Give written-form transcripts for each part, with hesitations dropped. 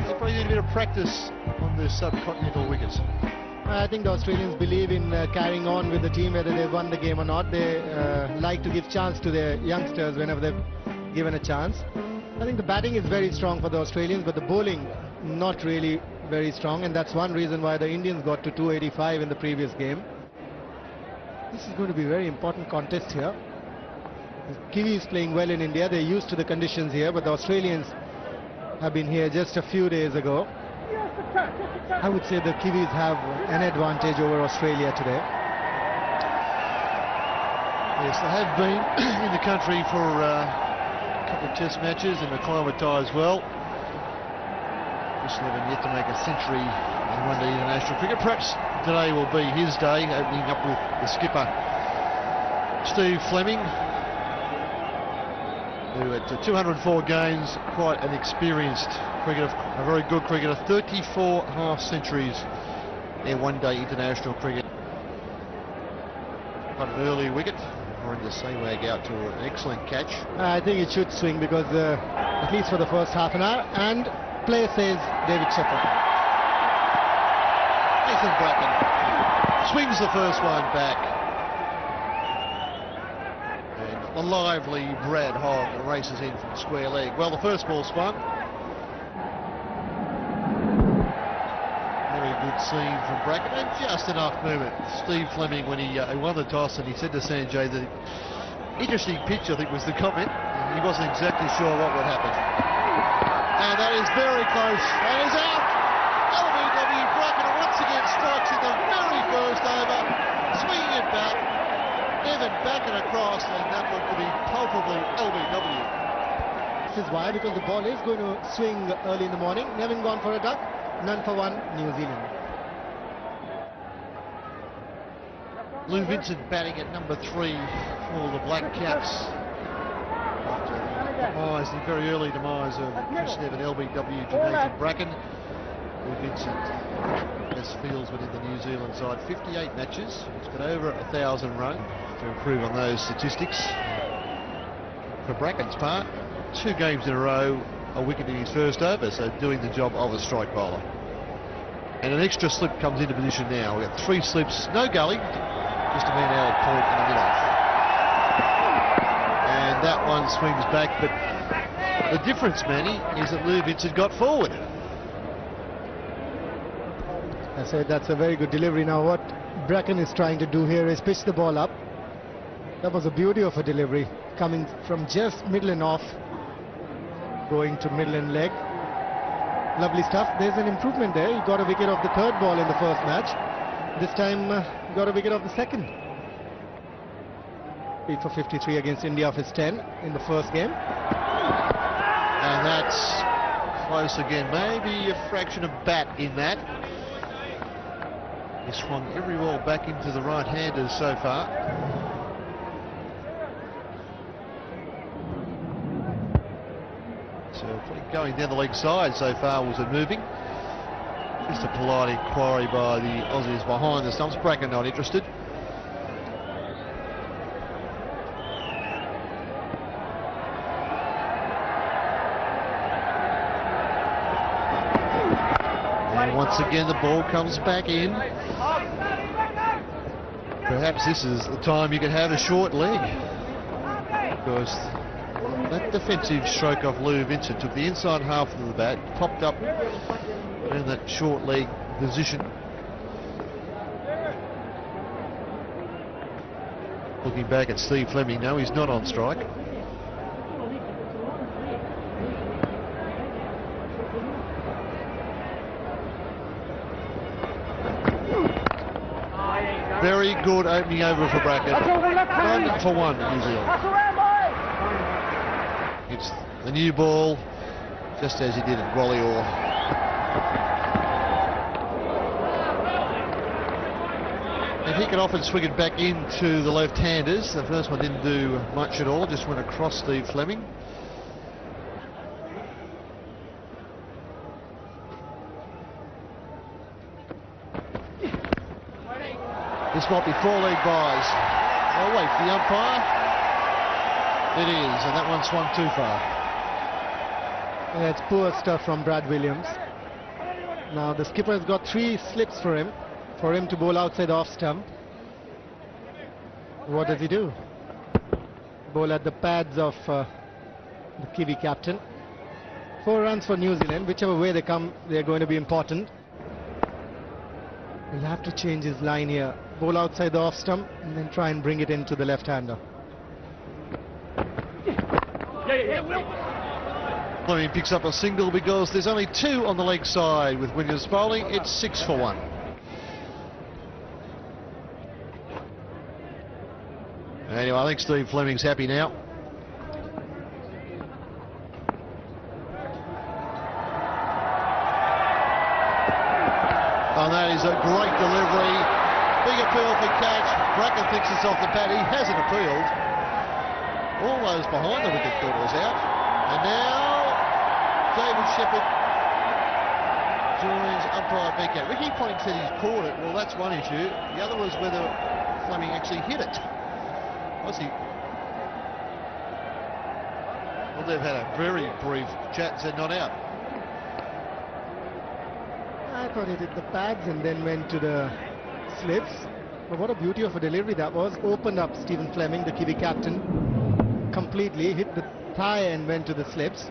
they probably need a bit of practice on the subcontinental wickets. I think the Australians believe in carrying on with the team, whether they've won the game or not. They like to give chance to their youngsters whenever they're given a chance. I think the batting is very strong for the Australians, but the bowling not really very strong, and that's one reason why the Indians got to 285 in the previous game. This is going to be a very important contest here. The Kiwis playing well in India. They're used to the conditions here, but the Australians have been here just a few days ago. I would say the Kiwis have an advantage over Australia today. Yes, they have been in the country for a couple of test matches and acclimatised well. Chris Nevin yet to make a century in one-day international cricket. Perhaps today will be his day, opening up with the skipper Steve Fleming, who at 204 games, quite an experienced cricketer, a very good cricketer, 34 half-centuries in one-day international cricket. Got an early wicket, or in the same way out to an excellent catch. I think it should swing because at least for the first half an hour, and play says David Shepherd. Nathan Bracken swings the first one back. And the lively Brad Hogg races in from square leg. Well, the first ball swung. Very good scene from Bracken, and just enough movement. Steve Fleming, when he won the toss, and he said to Sanjay that interesting pitch, I think was the comment. He wasn't exactly sure what would happen. And that is very close. That is out. LBW Bracken once again strikes in the very first over, swinging it back. Nevin back and across, and that looked to be palpably LBW. This is why, because the ball is going to swing early in the morning. Nevin gone for a duck, none for one, New Zealand. Lou Vincent batting at number 3 for the Black Caps. The very early demise of Chris Nevin, LBW to Nathan Bracken. Lou Vincent best fields within the New Zealand side, 58 matches. He's got over 1,000 runs to improve on those statistics. For Bracken's part, 2 games in a row, a wicket in his first over, so doing the job of a strike bowler. And an extra slip comes into position now. We've got 3 slips, no gully, just a man-out point in the middle. And that one swings back, but the difference, Manny, is that Lou Vincent got forward. I said that's a very good delivery. Now what Bracken is trying to do here is pitch the ball up. That was a beauty of a delivery, coming from just middle and off, going to middle and leg. Lovely stuff. There's an improvement there. He got a wicket off the 3rd ball in the first match. This time got a wicket off the 2nd. 8 for 53 against India off his 10 in the first game. And that's close again. Maybe a fraction of bat in that. He swung every ball back into the right-handers so far. So going down the leg side so far was it moving. Just a polite inquiry by the Aussies behind the stumps. Bracken not interested. And once again the ball comes back in. Perhaps this is the time you can have a short leg, because that defensive stroke off Lou Vincent took the inside half of the bat, popped up in that short leg position. Looking back at Steve Fleming, no, he's not on strike. Very good opening over for Bracken. 1 for 1, New Zealand. It's the new ball, just as he did at Gwalior. And he can often swing it back into the left-handers. The first one didn't do much at all, just went across Steve Fleming. This might be 4-leg buys. Oh wait, the umpire. It is, and that one swung too far. Yeah, it's poor stuff from Brad Williams. Now the skipper has got 3 slips for him to bowl outside off stump. What does he do? Bowl at the pads of the Kiwi captain. 4 runs for New Zealand. Whichever way they come, they're going to be important. He'll have to change his line here. Bowl outside the off stump and then try and bring it into the left-hander. Fleming picks up a single because there's only 2 on the leg side. With Williams bowling, it's 6 for 1. Anyway, I think Steve Fleming's happy now. And that is a great delivery. Big appeal for catch. Bracken thinks it's off the pad. He hasn't appealed. All those behind the wicket thought it was out. And now David Shepherd joins umpire Beckett. Ricky Ponting said he's caught it. Well, that's one issue. The other was whether Fleming actually hit it. Was he? Well, they've had a very brief chat and said not out. I thought he hit the pads and then went to the slips. But what a beauty of a delivery that was. Opened up Stephen Fleming, the Kiwi captain, completely. Hit the thigh and went to the slips.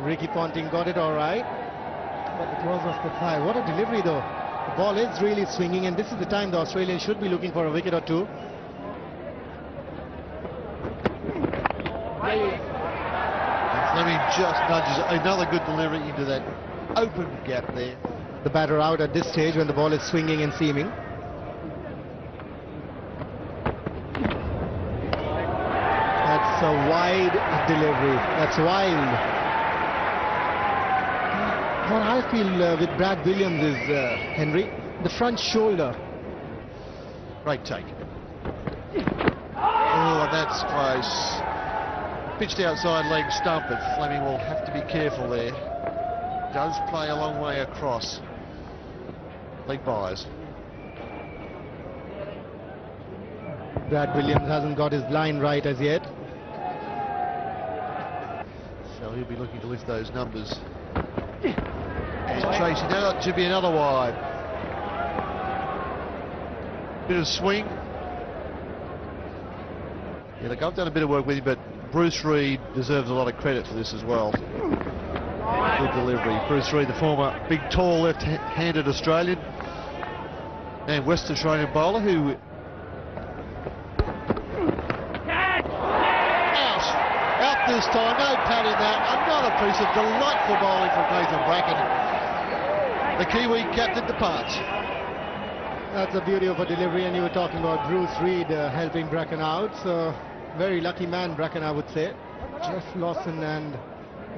Ricky Ponting got it all right. But it was off the thigh. What a delivery though. The ball is really swinging and this is the time the Australians should be looking for a wicket or 2. And Fleming just nudges another good delivery into that open gap there. The batter out at this stage when the ball is swinging and seaming. That's a wide delivery. That's wild. What I feel with Brad Williams is, Henry, the front shoulder. Great take. Oh, that's close. Pitched outside leg stump, but Fleming will have to be careful there. Does play a long way across. Leg byes. Brad Williams hasn't got his line right as yet. So he'll be looking to lift those numbers. And Tracy, now that should be another wide. Bit of swing. Yeah, look, I've done a bit of work with him, but Bruce Reid deserves a lot of credit for this as well. Good delivery. Bruce Reid, the former big, tall, left-handed Australian and West Australian bowler who... Out this time, no pad in that. Another piece of delightful bowling from Nathan Bracken. The Kiwi captain departs. That's the beauty of a delivery, and you were talking about Bruce Reid helping Bracken out. So, very lucky man, Bracken, I would say. Jeff Lawson and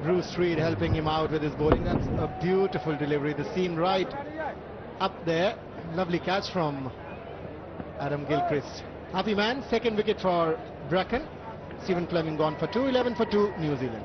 Bruce Reid helping him out with his bowling. That's a beautiful delivery. The seam right up there. Lovely catch from Adam Gilchrist. Happy man, second wicket for Bracken. Stephen Fleming gone for 2, 11 for 2, New Zealand.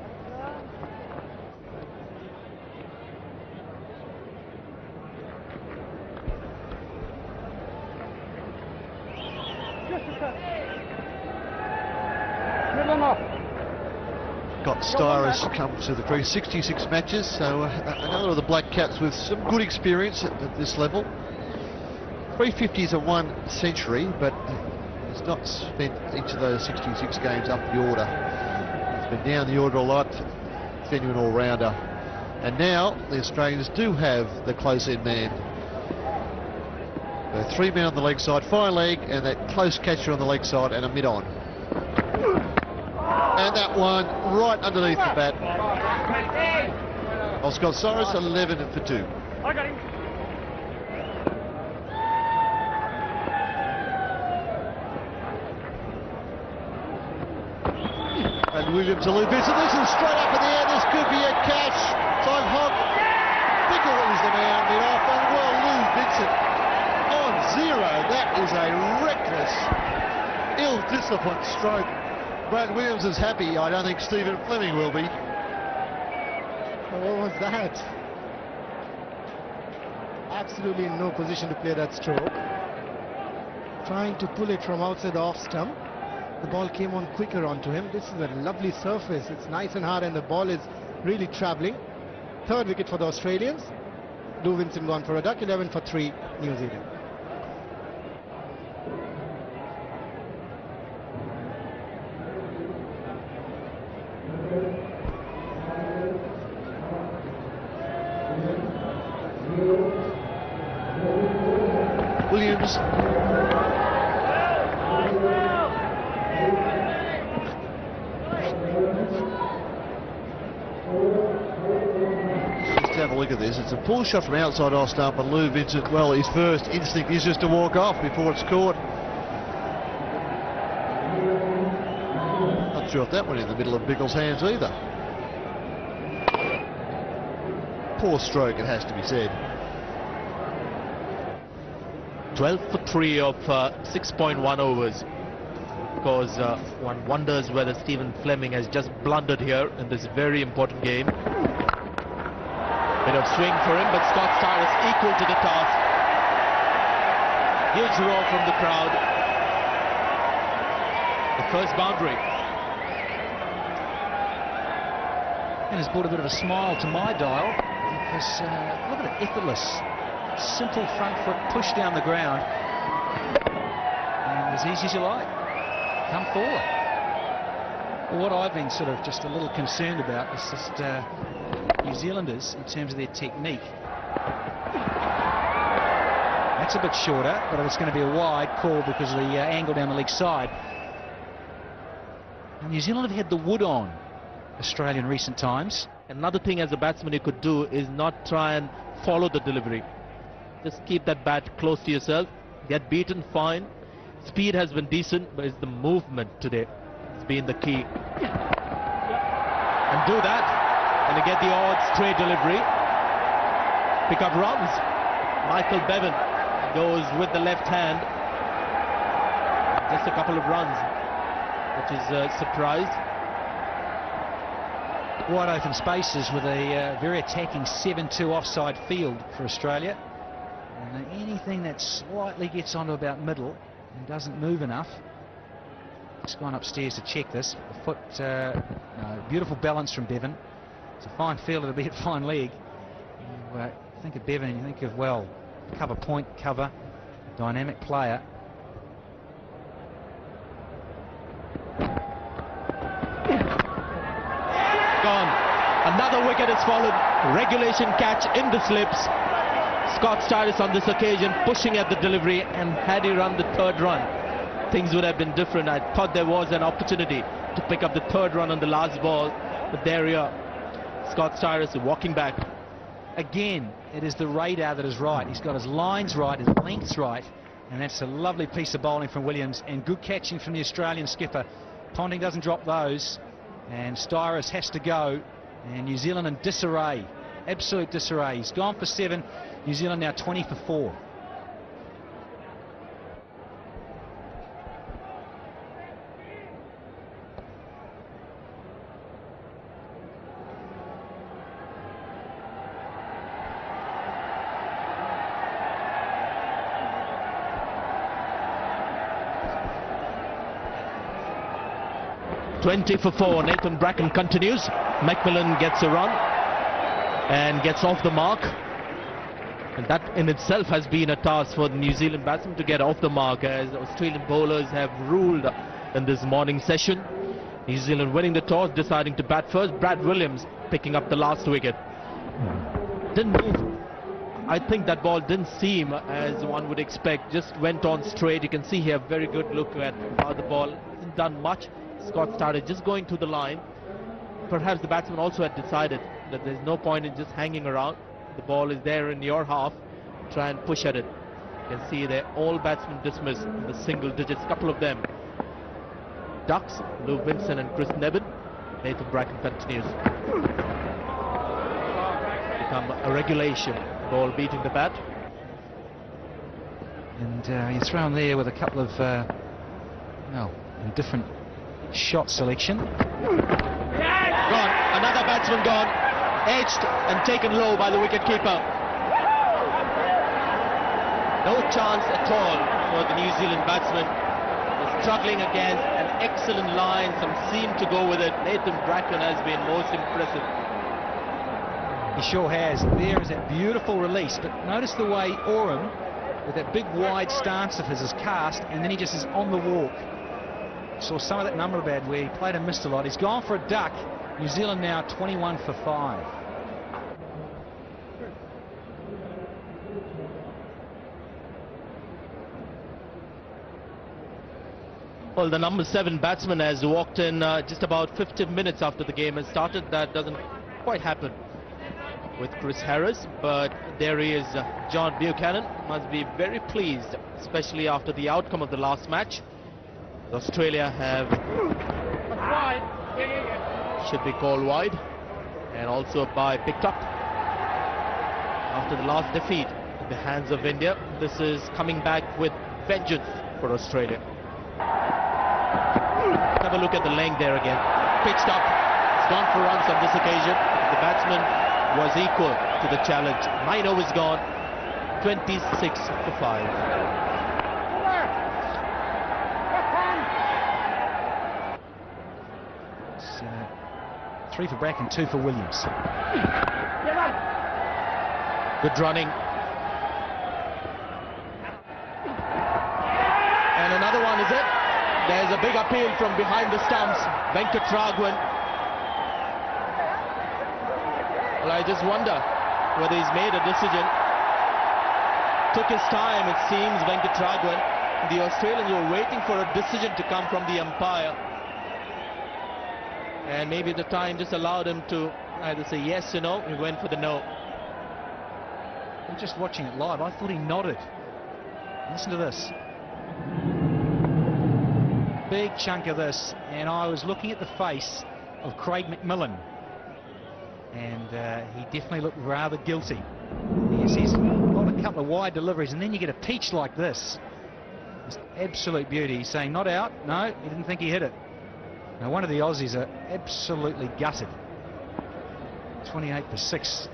Scott Styris comes to the crease, 66 matches, so another of the Black Caps with some good experience at this level. 350s and 1 century, but he's not spent each of those 66 games up the order. He's been down the order a lot, genuine all-rounder. And now the Australians do have the close-end man. There are 3 men on the leg side, fine leg, and that close catcher on the leg side, and a mid-on. And that one right underneath the bat. Oh, Scott Styris, 11 for 2. I got him. And Williams a little bit, so this is straight up in the air. This could be a catch. Time Hogg. Bickle is the man mid off, and well, Lou Vincent on 0. That is a reckless, ill-disciplined stroke. Brad Williams is happy. I don't think Stephen Fleming will be. What was that? Absolutely in no position to play that stroke. Trying to pull it from outside the off stump. The ball came on quicker onto him. This is a lovely surface. It's nice and hard and the ball is really travelling. Third wicket for the Australians. Lou Vincent gone for a duck, 11 for 3, New Zealand. Williams. Just have a look at this. It's a pull shot from outside off stump, and Lou Vincent, well, his first instinct is just to walk off before it's caught. Not sure if that went in the middle of Bickle's hands either. Poor stroke, it has to be said. 12 for 3 of 6.1 overs. Because one wonders whether Stephen Fleming has just blundered here in this very important game. Bit of swing for him, but Scott Styris equal to the task. Huge roar from the crowd. The first boundary. And has brought a bit of a smile to my dial, because look at it, effortless. Simple front foot push down the ground, and as easy as you like, come forward. Well, what I've been sort of just a little concerned about is just New Zealanders in terms of their technique. That's a bit shorter, but it's going to be a wide call because of the angle down the leg side. And New Zealand have had the wood on Australia in recent times. Another thing as a batsman you could do is not try and follow the delivery. Just keep that bat close to yourself. Get beaten, fine. Speed has been decent, but it's the movement today has been the key. And do that, and you get the odd straight delivery. Pick up runs. Michael Bevan goes with the left hand. Just a couple of runs, which is a surprise. Wide open spaces with a very attacking 7-2 offside field for Australia. And anything that slightly gets onto about middle and doesn't move enough. Just gone upstairs to check this. The foot, no, beautiful balance from Bevan. It's a fine fielder to be at fine leg. You think of Bevan and you think of, well, cover point, cover, dynamic player. Gone. Another wicket is followed. Regulation catch in the slips. Scott Styris on this occasion pushing at the delivery, and had he run the third run, things would have been different. I thought there was an opportunity to pick up the third run on the last ball, but there you are. Scott Styris walking back. Again, it is the radar that is right. He's got his lines right, his lengths right, and that's a lovely piece of bowling from Williams, and good catching from the Australian skipper. Ponting doesn't drop those, and Styris has to go, and New Zealand in disarray, absolute disarray. He's gone for 7, New Zealand now 20 for 4. (20 for 4). Nathan Bracken continues. Macmillan gets a run and gets off the mark. And that in itself has been a task for the New Zealand batsmen to get off the mark, as Australian bowlers have ruled in this morning session. New Zealand winning the toss, deciding to bat first. Brad Williams picking up the last wicket. Didn't move. I think that ball didn't seem as one would expect, just went on straight. You can see here, very good look at how the ball hasn't done much. Scott started just going to the line. Perhaps the batsman also had decided that there's no point in just hanging around. The ball is there in your half. Try and push at it. You can see there all batsmen dismissed in the single digits, couple of them. Ducks, Lou Vincent and Chris Nevin. Nathan Bracken continues. Become a regulation. Ball beating the bat. And you're thrown there with a couple of, different shot selection. Gone. Another batsman gone. Edged and taken low by the wicketkeeper. No chance at all for the New Zealand batsman. They're struggling against an excellent line. Some seem to go with it. Nathan Bracken has been most impressive. He sure has. There is that beautiful release. But notice the way Oram, with that big wide stance of his, is cast, and then he just is on the walk. Saw some of that number bad where he played and missed a lot. He's gone for a duck. New Zealand now 21 for 5. Well, the number 7 batsman has walked in just about 15 minutes after the game has started. That doesn't quite happen with Chris Harris, but there he is. John Buchanan must be very pleased, especially after the outcome of the last match. Australia have should be called wide, and also by picked up after the last defeat at the hands of India. This is coming back with vengeance for Australia. Have a look at the length there again. Pitched up. It's gone for runs on this occasion. The batsman was equal to the challenge. 9 overs gone. 26 for 5. It's 3 for Bracken, 2 for Williams. Good running. And another one, is it? There's a big appeal from behind the stumps. Venkatragwan. Well, I just wonder whether he's made a decision. Took his time, it seems, Venkatragwan. The Australians were waiting for a decision to come from the umpire. And maybe the time just allowed him to either say yes or no. He went for the no. I'm just watching it live. I thought he nodded. Listen to this. Big chunk of this, and I was looking at the face of Craig McMillan, and he definitely looked rather guilty. Yes, he's got a couple of wide deliveries, and then you get a peach like this. It's absolute beauty. He's saying not out. No, he didn't think he hit it. Now one of the Aussies are absolutely gutted. 28 for 6.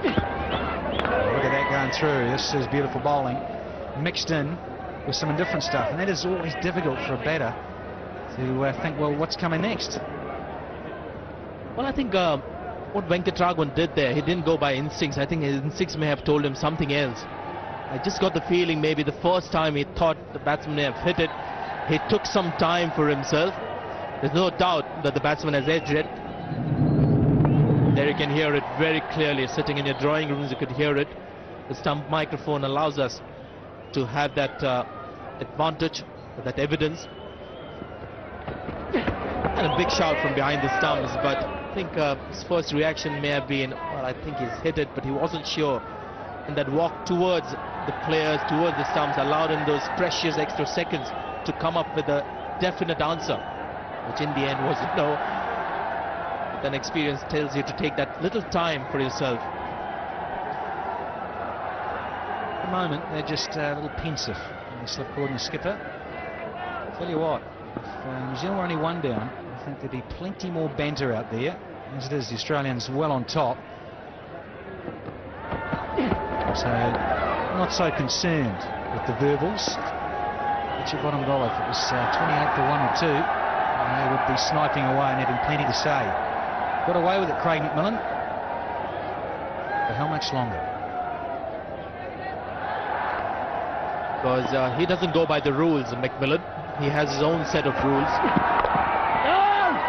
Look at that going through. This is beautiful bowling mixed in with some indifferent stuff, and that is always difficult for a batter to think, well, what's coming next? Well, I think what Venkatragwan did there, he didn't go by instincts. I think his instincts may have told him something else. I just got the feeling maybe the first time he thought the batsman may have hit it, he took some time for himself. There's no doubt that the batsman has edged it. There you can hear it very clearly. Sitting in your drawing rooms, you could hear it. The stump microphone allows us to have that advantage, that evidence. And a big shout from behind the stumps, but I think his first reaction may have been, well, I think he's hit it, but he wasn't sure. And that walk towards the players, towards the stumps, allowed him those precious extra seconds to come up with a definite answer, which in the end was no. But then experience tells you to take that little time for yourself. At the moment, they're just a little pensive. The slipcord and the skipper. Tell you what, if New Zealand were only 1 down, I think there'd be plenty more banter out there. As it is, the Australians well on top. So, not so concerned with the verbals. Richard Bottom Golf, it was 28 for 1 or 2. And they would be sniping away and having plenty to say. Got away with it, Craig McMillan. For how much longer? Because he doesn't go by the rules, McMillan. He has his own set of rules.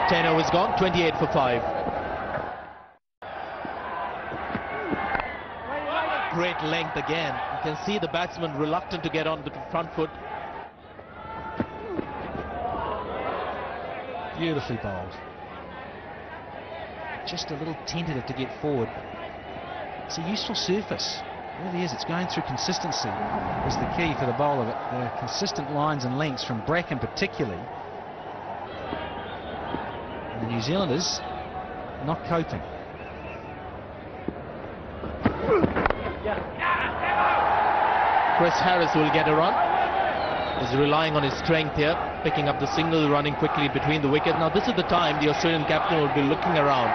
10 overs gone, 28 for 5. Great length again. You can see the batsman reluctant to get on the front foot. Beautifully bowled. Just a little tentative to get forward. It's a useful surface. It really is. It's going through consistency is the key for the bowler. The consistent lines and lengths from Bracken particularly. And the New Zealanders not coping. Chris Harris will get a run. He's relying on his strength here, picking up the single, running quickly between the wickets. Now this is the time the Australian captain will be looking around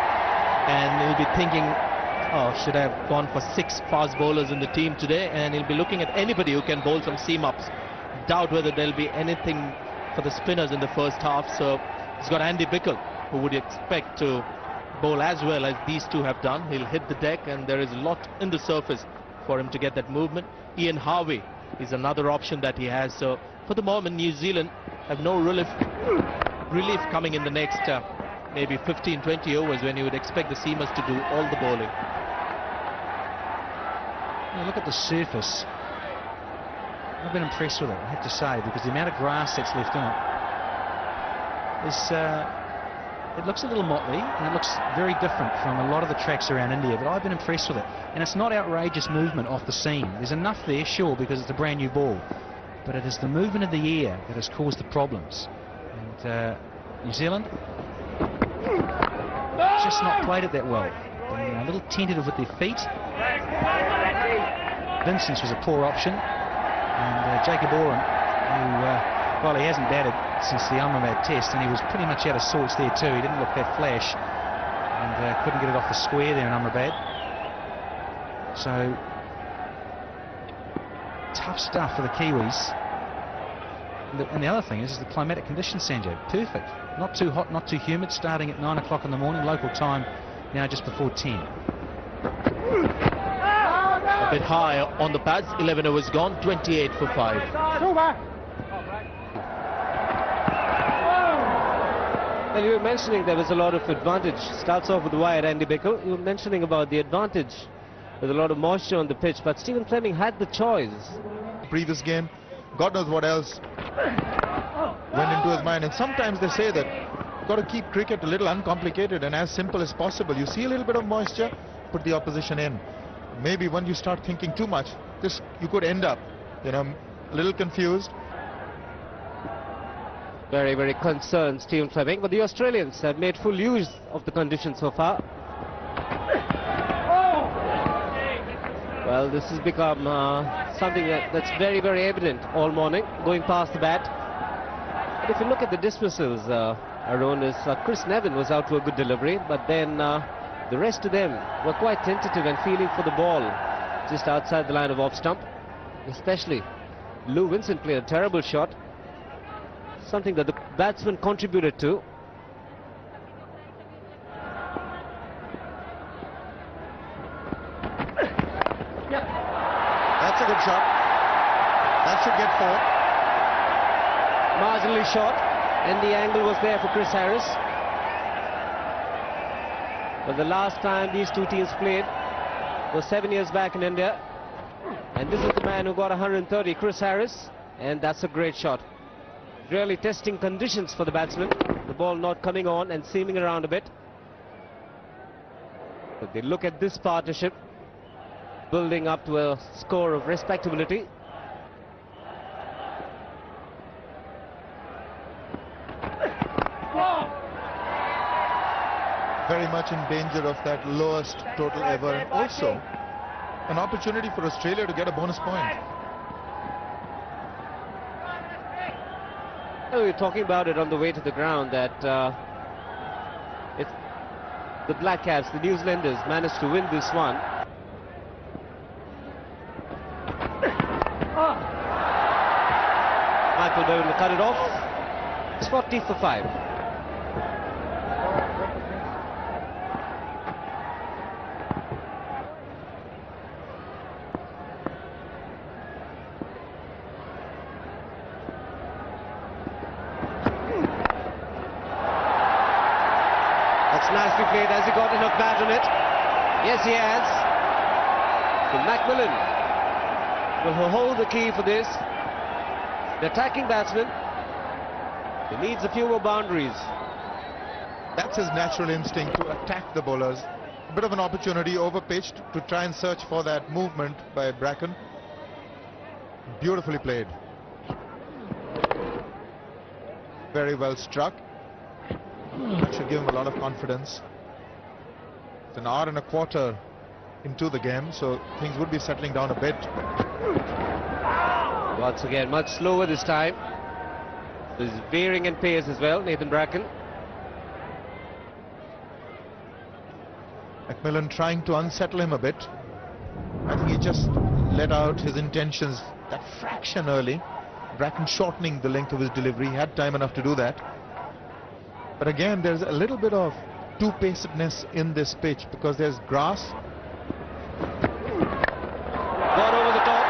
and he'll be thinking, oh, should I have gone for 6 fast bowlers in the team today? And he'll be looking at anybody who can bowl some seam-ups. Doubt whether there'll be anything for the spinners in the first half. So he's got Andy Bickle, who would expect to bowl as well as these two have done. He'll hit the deck, and there is a lot in the surface for him to get that movement. Ian Harvey is another option that he has. So for the moment, New Zealand have no relief coming in the next maybe 15-20 overs, when you would expect the seamers to do all the bowling. Now look at the surface. I've been impressed with it, I have to say, because the amount of grass that's left in it is it looks a little motley, and it looks very different from a lot of the tracks around India, but I've been impressed with it. And it's not outrageous movement off the seam. There's enough there, sure, because it's a brand new ball, but it is the movement of the air that has caused the problems. And New Zealand just not played it that well. Been a little tentative with their feet. Vincent's was a poor option, and Jacob Oram, who well, he hasn't batted since the Ahmedabad test, and he was pretty much out of sorts there too. He didn't look that flash, and couldn't get it off the square there in Ahmedabad. So tough stuff for the Kiwis. And the other thing is the climatic conditions, Sanjay. Perfect. Not too hot, not too humid, starting at 9 o'clock in the morning, local time, now just before 10. A bit high on the pads, 11 overs gone, 28 for 5. Well, you were mentioning there was a lot of advantage. Starts off with the wide, Andy Bickle. You were mentioning about the advantage. There's a lot of moisture on the pitch, but Stephen Fleming had the choice. Previous game, God knows what else went into his mind. And sometimes they say that you've got to keep cricket a little uncomplicated and as simple as possible. You see a little bit of moisture, put the opposition in. Maybe when you start thinking too much, you could end up, a little confused. Very, very concerned, Stephen Fleming. But the Australians have made full use of the conditions so far. Well, this has become something that's very, very evident all morning, going past the bat. But if you look at the dismissals, Arun, Chris Nevin was out to a good delivery, but then the rest of them were quite tentative and feeling for the ball just outside the line of off stump. Especially Lou Vincent played a terrible shot. Something that the batsman contributed to. That's a good shot. That should get 4. Marginally short, and the angle was there for Chris Harris. But the last time these two teams played was 7 years back in India, and this is the man who got 130, Chris Harris, and that's a great shot. Really testing conditions for the batsman. The ball not coming on and seaming around a bit. But they look at this partnership building up to a score of respectability. Very much in danger of that lowest total ever, and also an opportunity for Australia to get a bonus point. We were talking about it on the way to the ground that if the Black Caps, the New Zealanders, managed to win this one, Michael Bowen will cut it off. It's 40 for 5. Nicely played. Has he got enough bat on it? Yes, he has. So Macmillan will hold the key for this. The attacking batsman, he needs a few more boundaries. That's his natural instinct, to attack the bowlers. A bit of an opportunity over pitched to try and search for that movement by Bracken. Beautifully played. Very well struck. That should give him a lot of confidence. It's an hour and a quarter into the game, so things would be settling down a bit. Once again, much slower this time. There's veering in pace as well, Nathan Bracken. Macmillan trying to unsettle him a bit. I think he just let out his intentions that fraction early. Bracken shortening the length of his delivery. He had time enough to do that. But again, there's a little bit of two-pacedness in this pitch because there's grass. Gone over the top.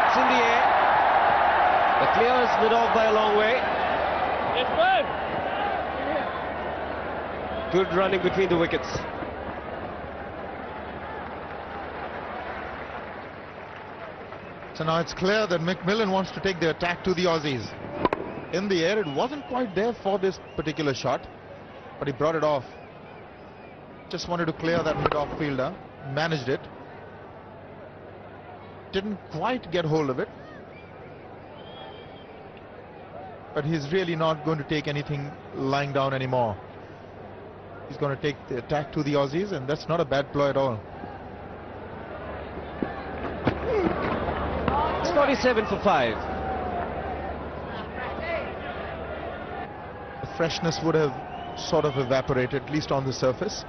It's in the air. The clear is mid off by a long way. Good running between the wickets. So now it's clear that McMillan wants to take the attack to the Aussies. In the air, it wasn't quite there for this particular shot, but he brought it off. Just wanted to clear that mid-off fielder, managed it. Didn't quite get hold of it. But he's really not going to take anything lying down anymore. He's going to take the attack to the Aussies, and that's not a bad ploy at all. It's 47 for 5. The freshness would have sort of evaporated, at least on the surface.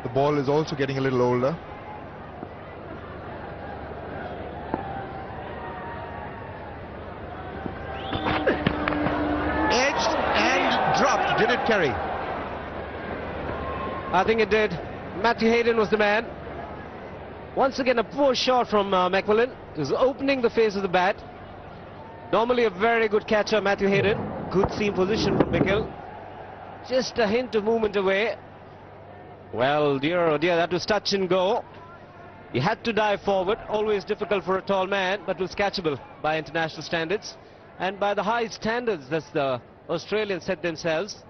The ball is also getting a little older. Edged and dropped. Did it carry? I think it did. Matthew Hayden was the man. Once again, a poor shot from McMillan. He was opening the face of the bat. Normally a very good catcher, Matthew Hayden. Good seam position from McGill. Just a hint of movement away. Well, dear, oh dear, that was touch and go. He had to dive forward. Always difficult for a tall man, but was catchable by international standards. And by the high standards that the Australians set themselves.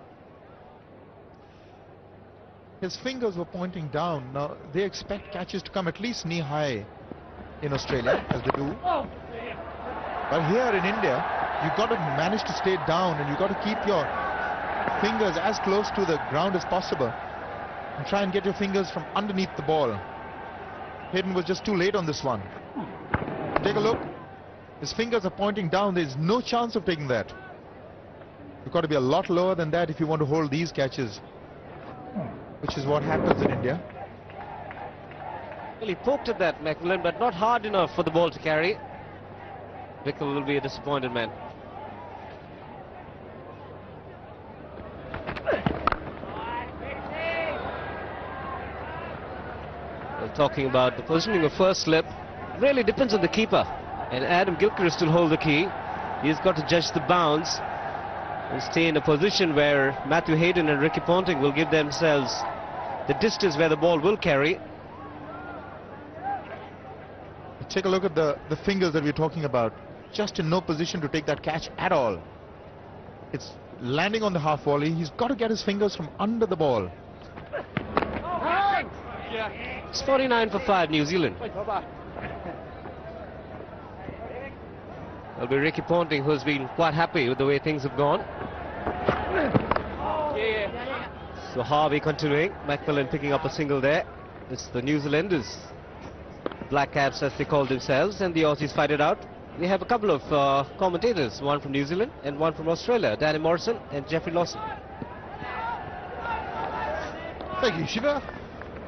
His fingers were pointing down. Now, they expect catches to come at least knee-high in Australia, as they do. But here in India, you've got to manage to stay down, and you've got to keep your fingers as close to the ground as possible and try and get your fingers from underneath the ball. Hayden was just too late on this one. Take a look. His fingers are pointing down. There's no chance of taking that. You've got to be a lot lower than that if you want to hold these catches, which is what happens in India. Well, he poked at that, McMillan, but not hard enough for the ball to carry. Bickle will be a disappointed man. Well, talking about the positioning of first slip, really depends on the keeper. And Adam Gilchrist will hold the key. He's got to judge the bounce and stay in a position where Matthew Hayden and Ricky Ponting will give themselves the distance where the ball will carry. Take a look at the fingers that we're talking about. Just in no position to take that catch at all. It's landing on the half volley. He's got to get his fingers from under the ball. It's 49 for 5, New Zealand. It'll be Ricky Ponting, who's been quite happy with the way things have gone. So Harvey continuing. McMillan picking up a single there. It's the New Zealanders, Black Caps as they call themselves, and the Aussies fight it out. We have a couple of commentators, one from New Zealand and one from Australia, Danny Morrison and Jeffrey Lawson. Thank you, Shiva.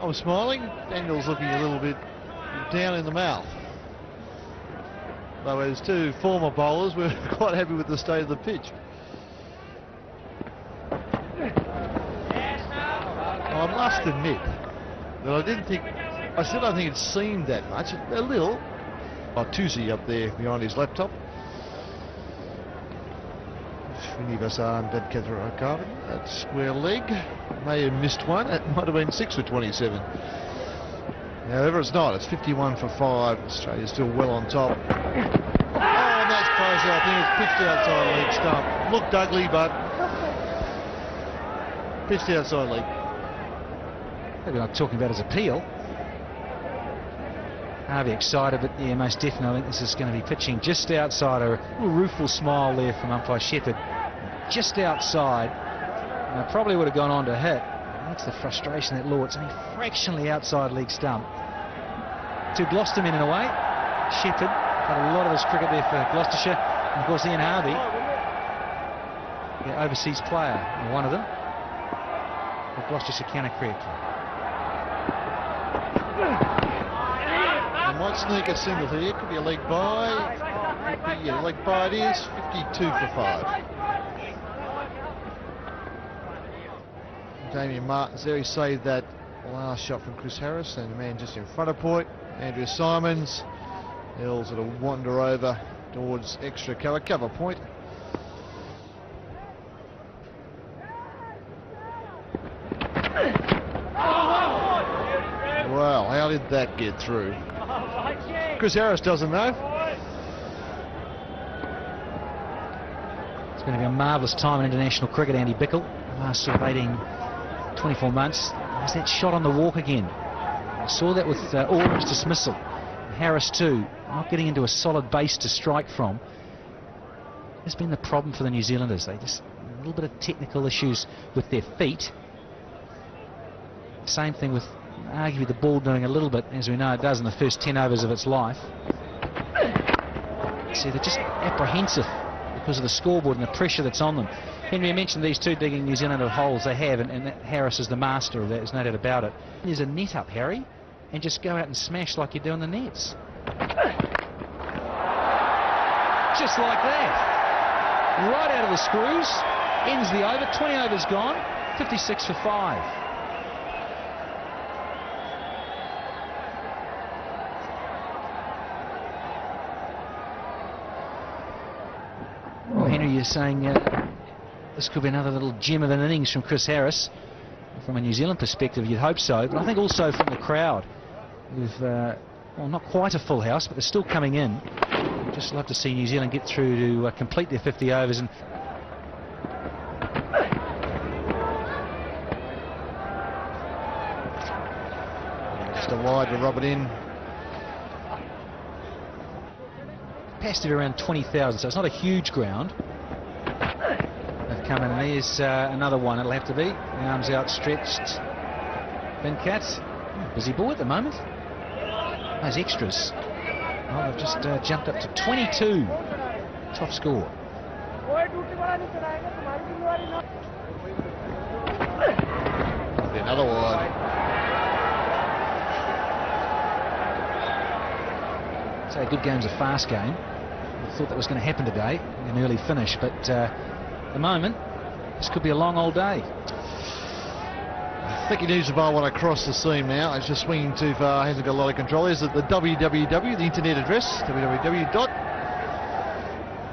I was smiling. Daniel's looking a little bit down in the mouth. Though as two former bowlers, we're quite happy with the state of the pitch. I must admit that I still don't think it seemed that much. A little. Oh, Tusi up there behind his laptop. Srinivasan Dadkatharakarn at square leg. May have missed one. It might have been 6 for 27. However, it's not. It's 51 for 5. Australia's still well on top. Oh, and that's close. I think it's pitched outside leg stump. Looked ugly, but pitched outside leg. Maybe not talking about his appeal. Harvey excited, but yeah, most definitely I think this is going to be pitching just outside. A little rueful smile there from umpire Shepherd. Just outside. And probably would have gone on to hit. That's the frustration that Lord's. I mean, fractionally outside leg stump. To Gloucestermen in a way. Shepherd had a lot of his cricket there for Gloucestershire. And of course Ian Harvey, the overseas player, one of them. The Gloucestershire County Cricket Club. Might sneak a single here. Could be a leg by. Could be a leg by. It is 52 for 5. Damien Martins there. He saved that last shot from Chris Harris, and the man just in front of point, Andrew Simons. Earls will wander over towards extra cover point. Well, how did that get through? Chris Harris doesn't know. It's going to be a marvellous time in international cricket, Andy Bickle. Last sort of 18, 24 months. There's that shot on the walk again. I saw that with Oram's dismissal. Harris too, not getting into a solid base to strike from. That's been the problem for the New Zealanders. They just a little bit of technical issues with their feet. Same thing with arguably the ball doing a little bit, as we know it does in the first 10 overs of its life. See, they're just apprehensive because of the scoreboard and the pressure that's on them. Henry, I mentioned these two digging New Zealand holes they have, and Harris is the master of that, there's no doubt about it. There's a net up, Harry, and just go out and smash like you do in the nets. Just like that. Right out of the screws, ends the over, 20 overs gone, 56 for 5. Well, Henry, you're saying this could be another little gem of an innings from Chris Harris. From a New Zealand perspective, you'd hope so, but I think also from the crowd. With, well, not quite a full house, but they're still coming in. I'd just love to see New Zealand get through to complete their 50 overs. And just a wide to rub it in. Capacity of around 20,000, so it's not a huge ground. They've come in, and there's another one. It'll have to be. The arms outstretched. Venkat, busy ball at the moment. Those extras. Well, they've just jumped up to 22. Top score. Another wide. So a good game's a fast game. I thought that was going to happen today, an early finish, but at the moment, this could be a long old day. I think he needs to bowl one across the seam now. It's just swinging too far, hasn't got a lot of control. Is it the www, the internet address, www.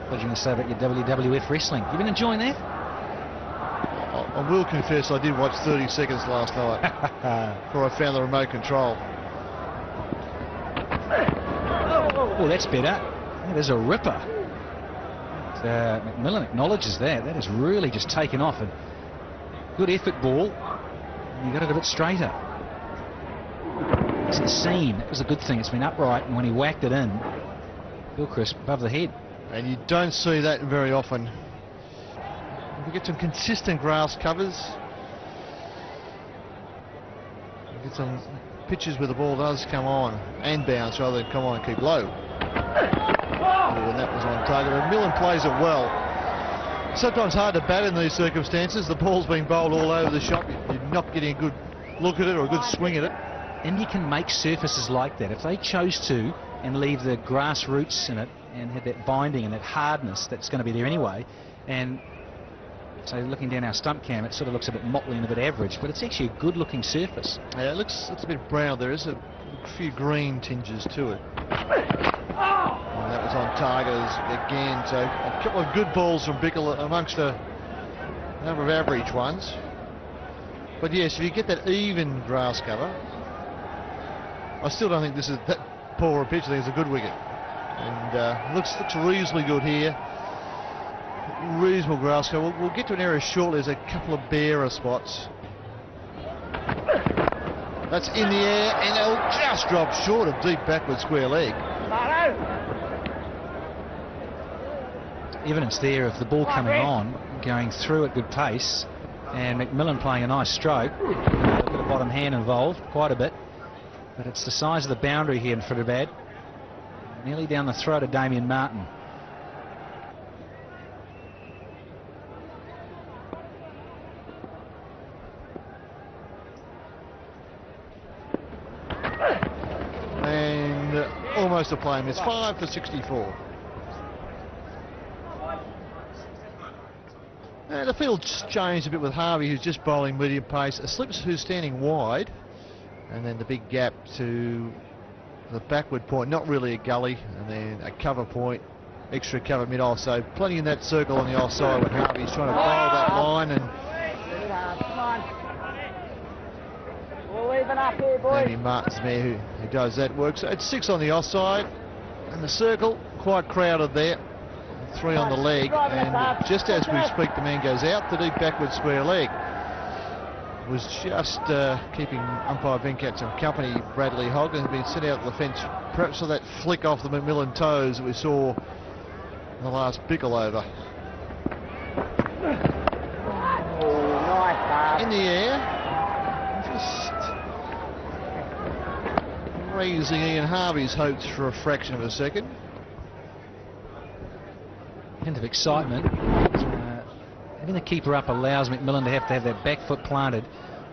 What are you going to say about your WWF wrestling? You been enjoying that? I will confess I did watch 30 seconds last night before I found the remote control. Oh, that's better. That is a ripper. McMillan acknowledges that. That has really just taken off. And good effort ball. And you got it a bit straighter. It's the seam. That was a good thing. It's been upright, and when he whacked it in, Gilchrist above the head. And you don't see that very often. We get some consistent grass covers. We get some pitches where the ball does come on and bounce rather than come on and keep low. Oh, and that was on target. McMillan plays it well. Sometimes hard to bat in these circumstances. The ball's being bowled all over the shop. You're not getting a good look at it or a good swing at it. India can make surfaces like that if they chose to, and leave the grass roots in it and have that binding and that hardness that's going to be there anyway. And so looking down our stump cam, it sort of looks a bit motley and a bit average, but it's actually a good looking surface. Yeah, it's a bit brown. There is a few green tinges to it. And that was on target again. So a couple of good balls from Bickle amongst a number of average ones. But yes, if you get that even grass cover, I still don't think this is that poor a pitch. I think it's a good wicket. And looks reasonably good here. Reasonable grass cover. We'll get to an area shortly. There's a couple of barer spots. That's in the air, and it'll just drop short of deep backward square leg. Evidence there of the ball coming on, going through at good pace, and McMillan playing a nice stroke. A bit of bottom hand involved, quite a bit, but it's the size of the boundary here in Fridabad. Nearly down the throat of Damien Martin. And almost a play miss. 5 for 64. The field's changed a bit with Harvey, who's just bowling medium pace. Slips, who's standing wide, and then the big gap to the backward point, not really a gully, and then a cover point, extra cover mid-off. So plenty in that circle on the offside when Harvey's trying to bowl that line, and Andy Martin's there who does that work. So it's 6 on the offside, and the circle quite crowded there. 3 on the leg, and just as we speak, the man goes out the deep backward square leg. Was just keeping umpire Venkats and company. Bradley Hogg has been sent out to the fence, perhaps for that flick off the McMillan toes that we saw in the last Bickle over. In the air, just raising Ian Harvey's hopes for a fraction of a second. Hint of excitement. Having the keeper up allows McMillan to have that back foot planted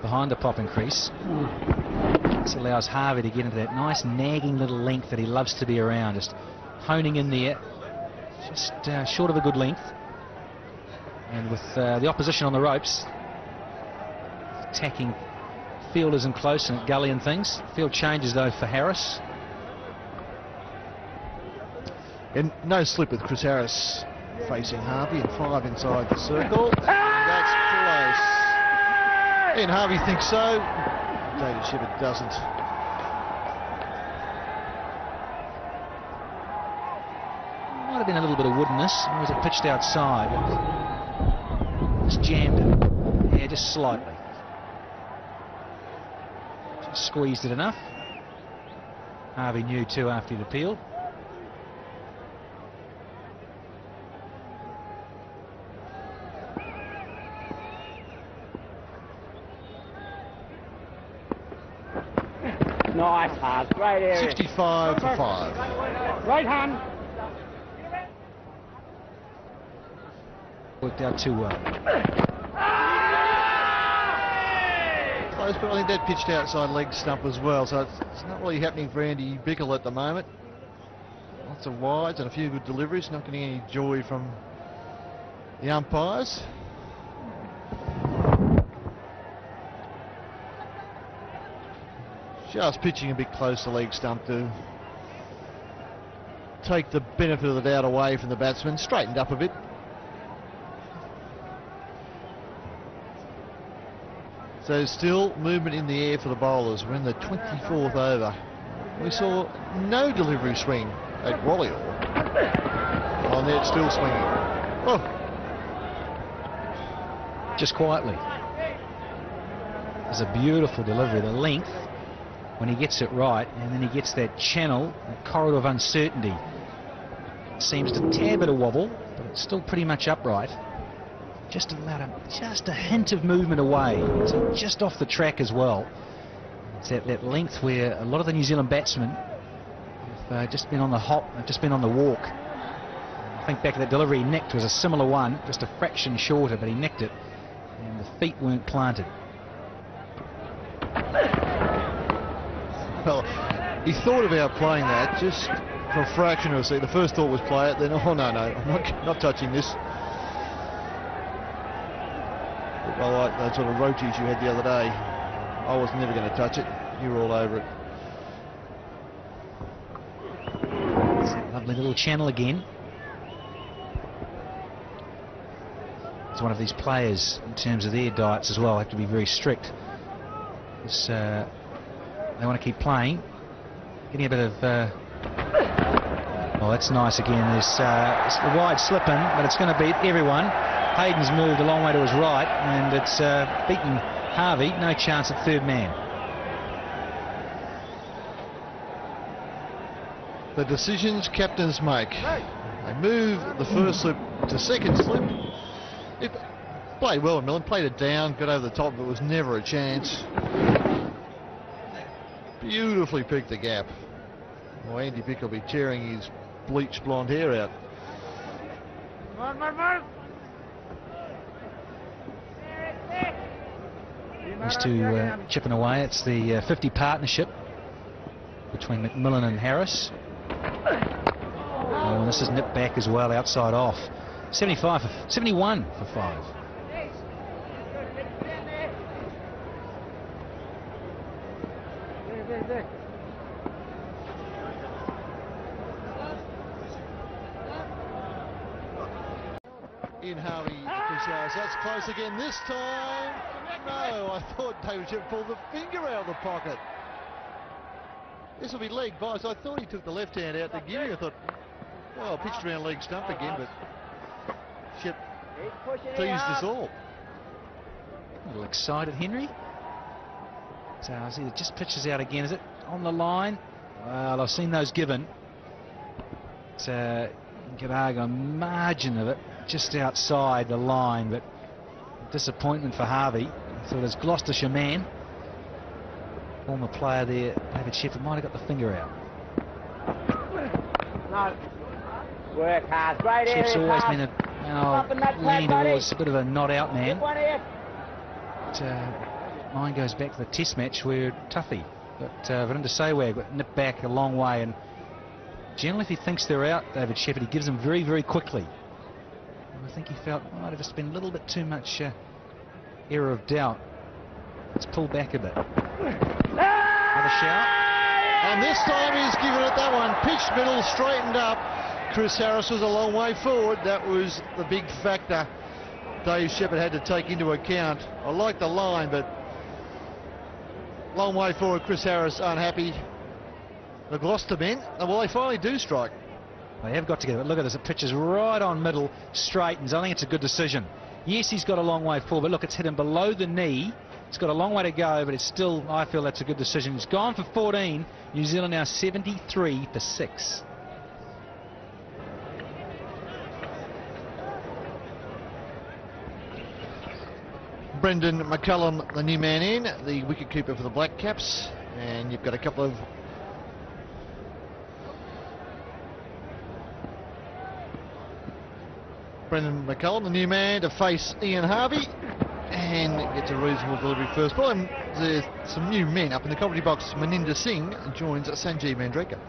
behind the popping crease. This allows Harvey to get into that nice nagging little length that he loves to be around, just honing in there, just short of a good length. And with the opposition on the ropes, attacking fielders in close and at gully and things. Field changes though for Harris. And no slip with Chris Harris facing Harvey, and 5 inside the circle. That's close. Ian Harvey thinks so. David Shipperd doesn't. Might have been a little bit of woodenness, or was it pitched outside? Just jammed it. Yeah, just slightly. Just squeezed it enough. Harvey knew too after he'd appealed. Nice pass, great area. 65 for 5. Right hand. Worked out too well. Close, but I think that pitched outside leg stump as well, so it's not really happening for Andy Bickle at the moment. Lots of wides and a few good deliveries, not getting any joy from the umpires. Just pitching a bit close to leg stump to take the benefit of the doubt away from the batsman. Straightened up a bit. So still movement in the air for the bowlers. We're in the 24th over. We saw no delivery swing at Wallior. On there, it's still swinging. Oh. Just quietly. There's a beautiful delivery. The length, when he gets it right, and then he gets that channel, that corridor of uncertainty. It seems to tad bit of wobble, but it's still pretty much upright. Just allowed just a hint of movement away, so just off the track as well. It's that length where a lot of the New Zealand batsmen have just been on the hop, just been on the walk. I think back at that delivery he nicked was a similar one, just a fraction shorter, but he nicked it, and the feet weren't planted. Well, he thought about playing that just for a fraction of a second. The first thought was play it, then, oh no, I'm not touching this. Well, like those sort of roaches you had the other day. I was never going to touch it. You were all over it. It's that lovely little channel again. It's one of these players, in terms of their diets as well, have to be very strict. It's, they want to keep playing. Getting a bit of... oh, that's nice again. There's it's a wide slip in, but it's going to beat everyone. Hayden's moved a long way to his right, and it's beaten Harvey. No chance at third man. The decisions captains make. They move the first slip to second slip. It played well, McMillan played it down, got over the top, but it was never a chance. Beautifully picked the gap. Well, Andy Bick will be tearing his bleached blonde hair out. These two chipping away. It's the 50 partnership between McMillan and Harris. Oh, and this is nipped back as well, outside off. 71 for 5. Ian Harvey, Chris Harris, that's close again this time. No, I thought David Shepherd pulled the finger out of the pocket. This will be leg by, so I thought he took the left hand out to give you. I thought, well, pitched around leg stump again, but Shep teased us all. A little excited, Henry. So I see it just pitches out again. Is it on the line? Well, I've seen those given. It's Gavaga, a margin of it, just outside the line, but disappointment for Harvey. So there's Gloucestershire man, former player there, David Shepherd, might have got the finger out. No. Work hard, great area. Shepherd's always been leaning buddy. towards a bit of a not out man. Good one here. But, mine goes back to the test match where Tuffy, but Verinda Sehwag got nipped back a long way, and generally if he thinks they're out, David Shepherd, he gives them very, very quickly. And I think he felt might have just been a little bit too much error of doubt. Let's pull back a bit. Another shout. And this time he's given it that one. Pitched middle, straightened up. Chris Harris was a long way forward. That was the big factor Dave Shepherd had to take into account. I like the line, but long way forward. Chris Harris unhappy. The Gloucester men, well, they finally do strike. They have got together. Look at this. It pitches right on middle, straightens. I think it's a good decision. Yes, he's got a long way forward, but look, it's hit him below the knee. It's got a long way to go, but it's still, I feel that's a good decision. He's gone for 14. New Zealand now 73 for 6. Brendan McCullum, the new man in, the wicketkeeper for the Black Caps, and you've got a couple of Brendan McCullum, the new man, to face Ian Harvey, and gets a reasonable delivery first ball. And there's some new men up in the commentary box. Maninder Singh joins Sanjeev Mandreka.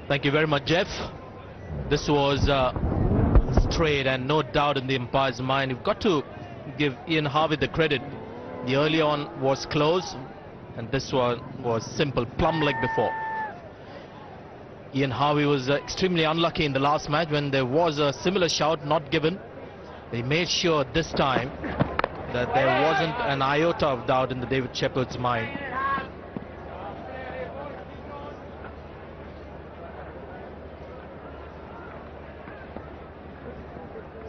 Thank you very much, Jeff. This was straight and no doubt in the umpire's mind. You've got to give Ian Harvey the credit. The early on was close, and this one was simple, plumb like before. Ian Harvey was extremely unlucky in the last match when there was a similar shout not given. They made sure this time that there wasn't an iota of doubt in the David Shepherd's mind.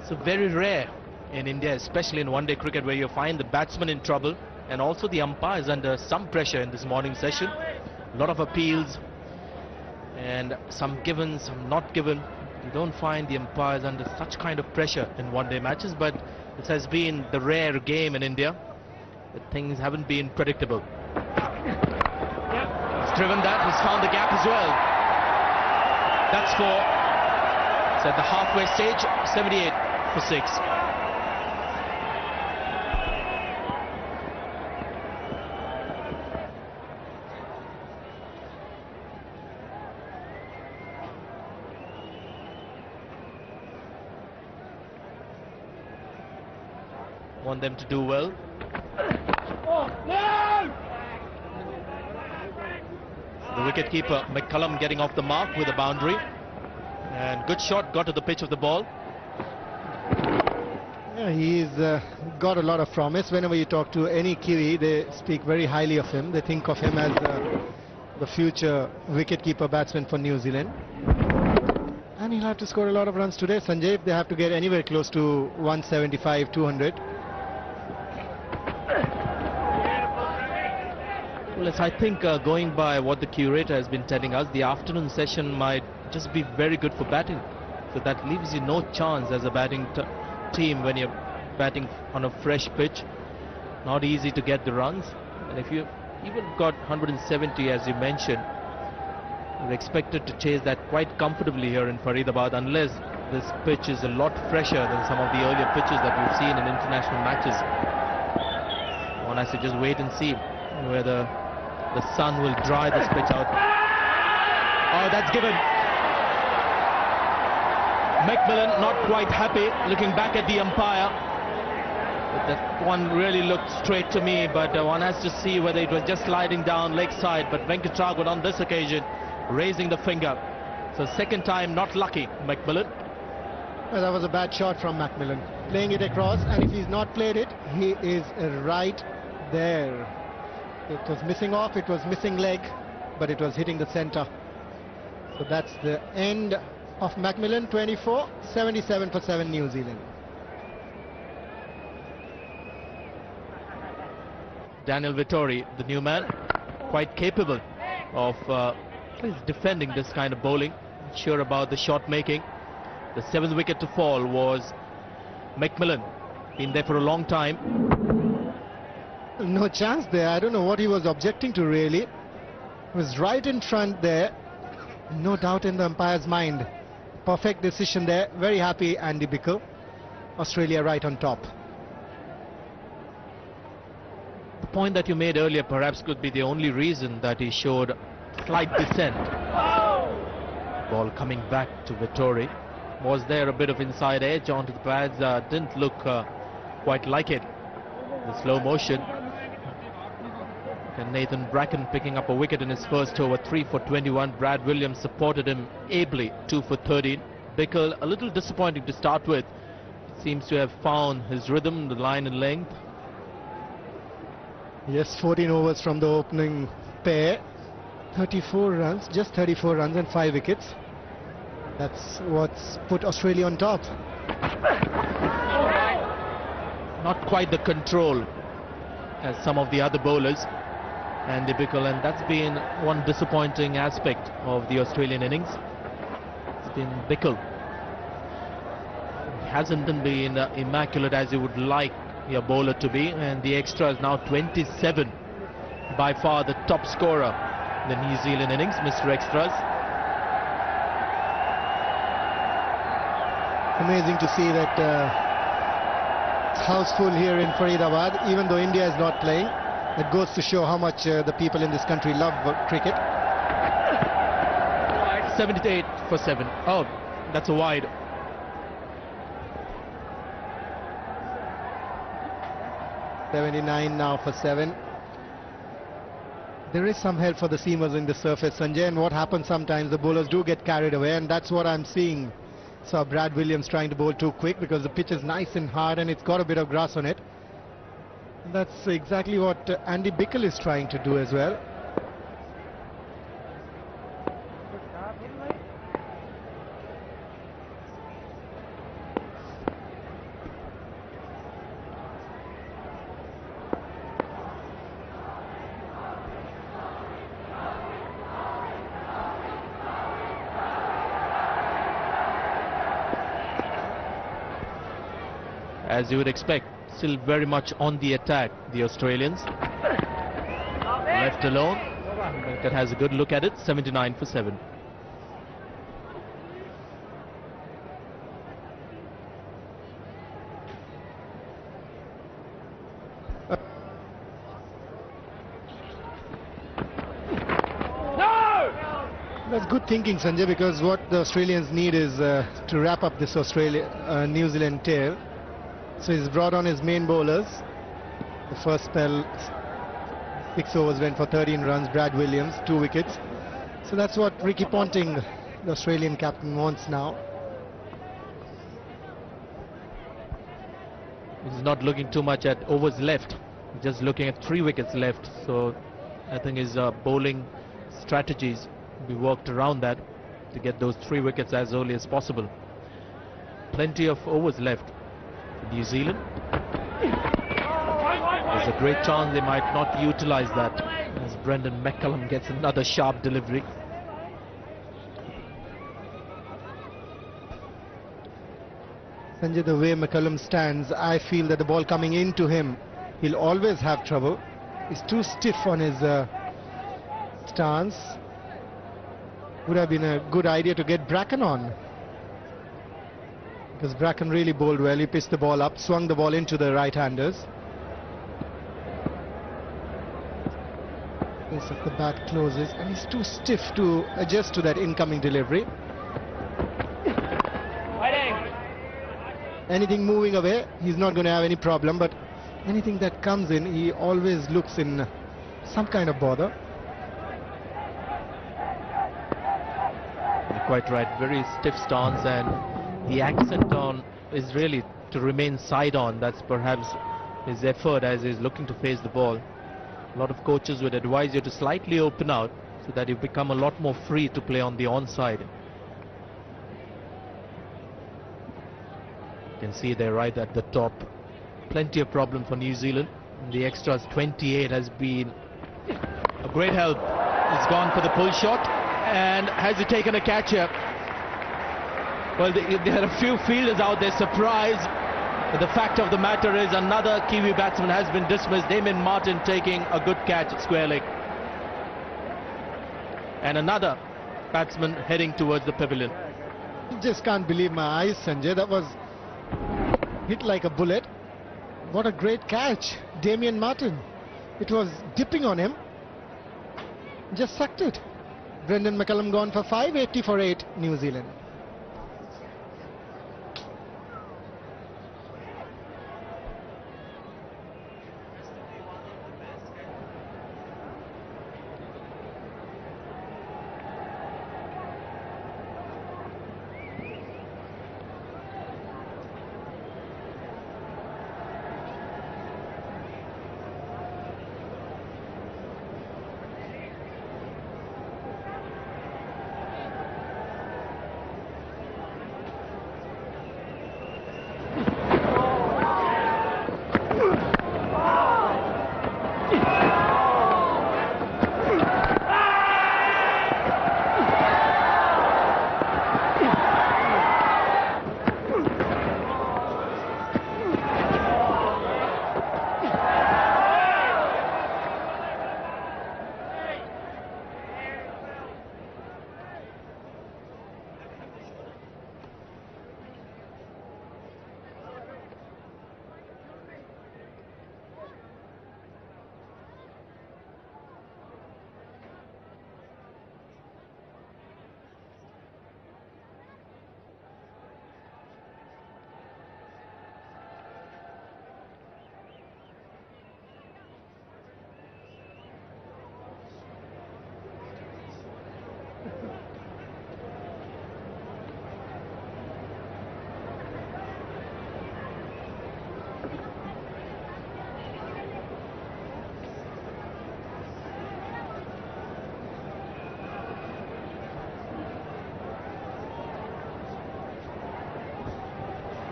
So very rare in India, especially in one-day cricket, where you find the batsman in trouble and also the umpires under some pressure in this morning session. A lot of appeals and some given, some not given. You don't find the umpires under such kind of pressure in one-day matches, but this has been the rare game in India. But things haven't been predictable. He's driven that, he's found the gap as well. That's four. It's at the halfway stage, 78 for 6. Want them to do well. The wicketkeeper McCullum getting off the mark with a boundary, and good shot, got to the pitch of the ball. Yeah, he's got a lot of promise. Whenever you talk to any Kiwi, they speak very highly of him. They think of him as the future wicketkeeper batsman for New Zealand. And he'll have to score a lot of runs today. Sanjay, they have to get anywhere close to 175, 200. Well, yes, I think going by what the curator has been telling us, the afternoon session might just be very good for batting. So that leaves you no chance as a batting team when you're batting on a fresh pitch. Not easy to get the runs. And if you even got 170, as you mentioned, you're expected to chase that quite comfortably here in Faridabad, unless this pitch is a lot fresher than some of the earlier pitches that we've seen in international matches. One has to just wait and see whether the sun will dry this pitch out. Oh, that's given. McMillan not quite happy, looking back at the umpire. That one really looked straight to me, but one has to see whether it was just sliding down leg side. But Venkatragun on this occasion raising the finger. So second time not lucky, McMillan. Well, that was a bad shot from McMillan. Playing it across, and if he's not played it, he is right there. It was missing off, it was missing leg, but it was hitting the centre. So that's the end of McMillan, 24, 77 for 7 New Zealand. Daniel Vettori, the new man, quite capable of defending this kind of bowling. Sure about the shot making. The 7th wicket to fall was McMillan. Been there for a long time. No chance there. I don't know what he was objecting to really. He was right in front there. No doubt in the umpire's mind. Perfect decision there. Very happy Andy Bickle. Australia right on top. The point that you made earlier perhaps could be the only reason that he showed slight dissent. Ball coming back to Vettori. Was there a bit of inside edge onto the pads? Didn't look quite like it. The slow motion. And Nathan Bracken picking up a wicket in his first over, 3 for 21. Brad Williams supported him ably, 2 for 13. Bickle a little disappointing to start with. Seems to have found his rhythm, the line and length. Yes, 14 overs from the opening pair. 34 runs, just 34 runs and 5 wickets. That's what's put Australia on top. Not quite the control as some of the other bowlers. Andy Bickle, and that's been one disappointing aspect of the Australian innings. It's been Bickle. He hasn't been immaculate as you would like your bowler to be, and the extra is now 27. By far the top scorer in the New Zealand innings, Mr. Extras. Amazing to see that it's houseful here in Faridabad, even though India is not playing. It goes to show how much the people in this country love cricket. 78 for 7. Oh, that's a wide. .79 now for 7. There is some help for the seamers in the surface, Sanjay, and what happens sometimes, the bowlers do get carried away, and that's what I'm seeing. So Brad Williams trying to bowl too quick because the pitch is nice and hard and it's got a bit of grass on it. That's exactly what Andy Bickle is trying to do as well. As you would expect, still very much on the attack, the Australians. Left alone. Venkat has a good look at it, 79 for 7. That's good thinking, Sanjay, because what the Australians need is to wrap up this New Zealand tail. So he's brought on his main bowlers. The first spell, 6 overs went for 13 runs. Brad Williams, 2 wickets. So that's what Ricky Ponting, the Australian captain, wants now. He's not looking too much at overs left. He's just looking at 3 wickets left. So I think his bowling strategies will be worked around that to get those 3 wickets as early as possible. Plenty of overs left. New Zealand. There's a great chance they might not utilize that as Brendan McCullum gets another sharp delivery. Sanjay, the way McCullum stands, I feel that the ball coming into him, he'll always have trouble. He's too stiff on his stance. Would have been a good idea to get Bracken on, because Bracken really bowled well. He pitched the ball up, swung the ball into the right-handers. This is the bat closes, and he's too stiff to adjust to that incoming delivery. Anything moving away, he's not going to have any problem, but anything that comes in, he always looks in some kind of bother. You're quite right, very stiff stance, and the accent on is really to remain side on. That's perhaps his effort as he's looking to face the ball. A lot of coaches would advise you to slightly open out so that you become a lot more free to play on the onside. You can see they're right at the top. Plenty of problem for New Zealand. The extras 28 has been a great help. He's gone for the pull shot, and has he taken a catch here? Well, there are a few fielders out there surprised. But the fact of the matter is another Kiwi batsman has been dismissed. Damien Martyn taking a good catch at square leg. And another batsman heading towards the pavilion. Just can't believe my eyes, Sanjay. That was hit like a bullet. What a great catch, Damien Martyn. It was dipping on him. Just sucked it. Brendan McCullum gone for 5, 80 for 8, New Zealand.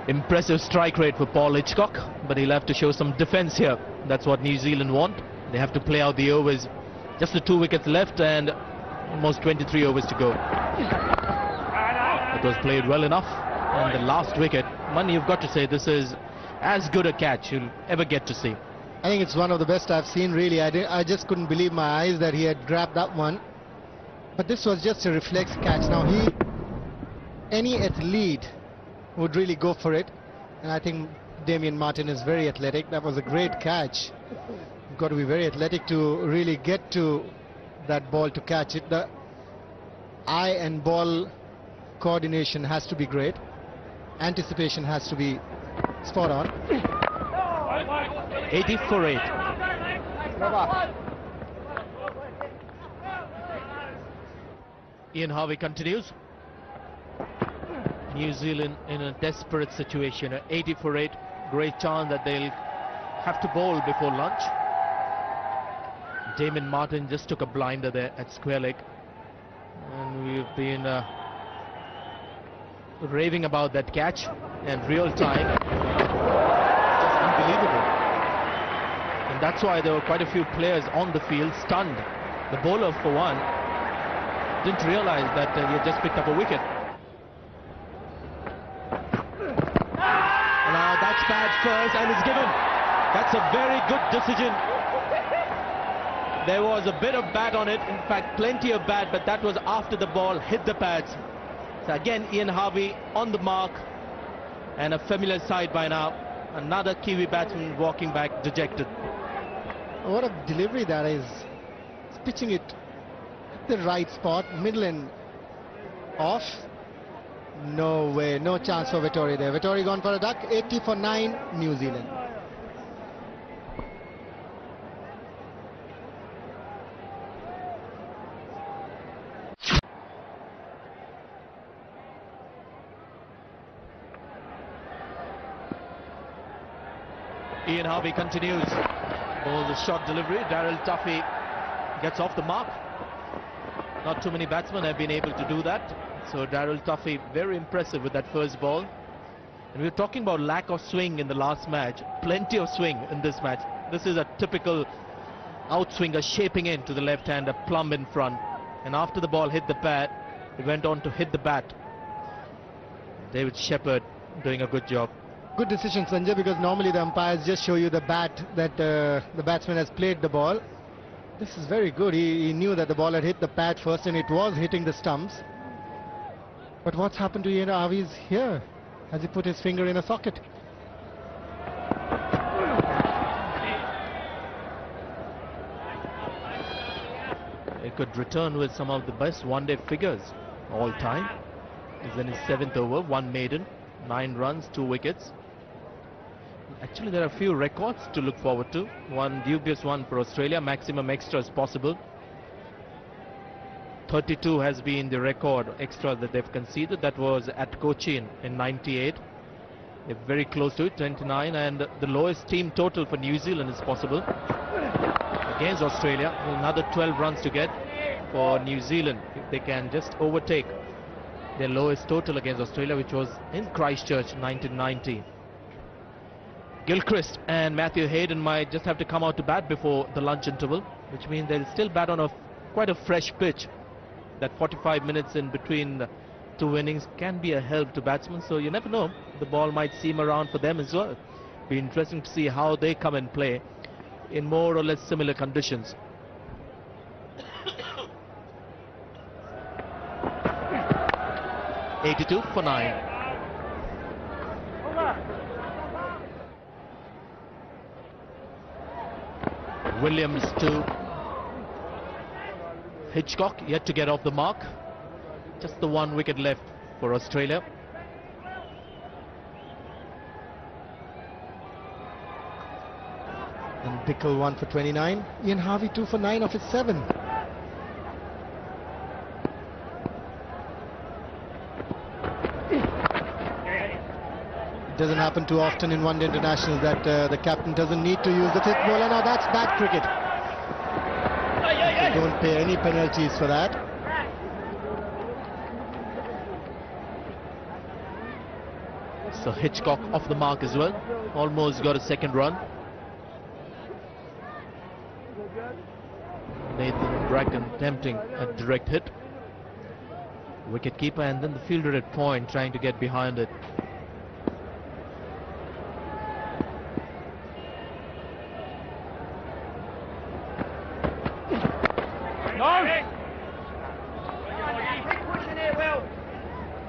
Impressive strike rate for Paul Hitchcock, but he'll have to show some defence here. That's what New Zealand want. They have to play out the overs. Just the 2 wickets left and almost 23 overs to go. It was played well enough. And the last wicket, Mani, you've got to say this is as good a catch you'll ever get to see. I think it's one of the best I've seen, really. I just couldn't believe my eyes that he had grabbed that one. But this was just a reflex catch. Now any athlete would really go for it, and I think Damien Martyn is very athletic. That was a great catch. You've got to be very athletic to really get to that ball to catch it. The eye and ball coordination has to be great. Anticipation has to be spot on. 80 for 8. Ian Harvey continues. New Zealand in a desperate situation, 80 for 8, great chance that they'll have to bowl before lunch. Damien Martyn just took a blinder there at square leg, and we've been raving about that catch and real time. Just unbelievable. And that's why there were quite a few players on the field stunned. The bowler, for one, didn't realize that he had just picked up a wicket. Now that's bad first, and it's given. That's a very good decision. There was a bit of bat on it, in fact plenty of bat, but that was after the ball hit the pads. So again Ian Harvey on the mark, and a familiar side by now. Another Kiwi batsman walking back dejected. What a delivery that is. It's pitching it at the right spot, middle and off. No way, no chance for Vettori there. Vettori gone for a duck, 80 for 9, New Zealand. Ian Harvey continues. Ball, the shot delivery. Daryl Tuffy gets off the mark. Not too many batsmen have been able to do that. So Daryl Tuffy, very impressive with that first ball. And we were talking about lack of swing in the last match. Plenty of swing in this match. This is a typical outswinger shaping in to the left-hander, plumb in front. And after the ball hit the pad, he went on to hit the bat. David Shepherd doing a good job. Good decision, Sanjay, because normally the umpires just show you the bat that the batsman has played the ball. This is very good. He knew that the ball had hit the pad first and it was hitting the stumps. But what's happened to Ian Harvey's here? Has he put his finger in a socket? He could return with some of the best one-day figures all time. He's in his 7th over, 1 maiden, 9 runs, 2 wickets. Actually, there are a few records to look forward to. One dubious one for Australia, maximum extras possible. 32 has been the record extra that they've conceded. That was at Cochin in 98. They're very close to it, 29, and the lowest team total for New Zealand is possible against Australia. Another 12 runs to get for New Zealand if they can just overtake their lowest total against Australia, which was in Christchurch 1990. Gilchrist and Matthew Hayden might just have to come out to bat before the lunch interval, which means they'll still bat on quite a fresh pitch. That 45 minutes in between the 2 innings can be a help to batsmen, so you never know, the ball might seam around for them as well. Be interesting to see how they come and play in more or less similar conditions. (82 for 9). Williams to Hitchcock, yet to get off the mark. Just the 1 wicket left for Australia. And Bickle 1 for 29. Ian Harvey 2 for 9 of his 7. It doesn't happen too often in one-day internationals that the captain doesn't need to use the fifth bowler. Now that's bad cricket. They don't pay any penalties for that. So Hitchcock off the mark as well. Almost got a 2nd run. Nathan Bracken attempting a direct hit. Wicket keeper and then the fielder at point trying to get behind it.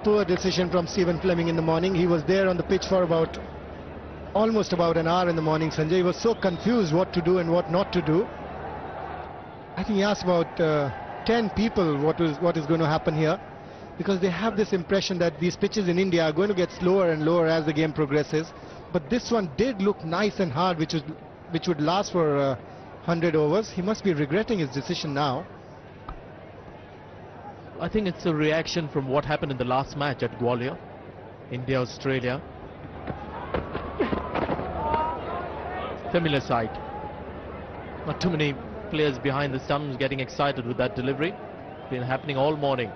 Poor decision from Stephen Fleming in the morning. He was there on the pitch for almost about an hour in the morning, Sanjay. He was so confused what to do and what not to do. I think he asked about 10 people what is going to happen here, because they have this impression that these pitches in India are going to get slower and lower as the game progresses. But this one did look nice and hard, which would last for 100 overs. He must be regretting his decision now. I think it's a reaction from what happened in the last match at Gwalior, India-Australia. Familiar sight. Not too many players behind the stumps getting excited with that delivery. It's been happening all morning.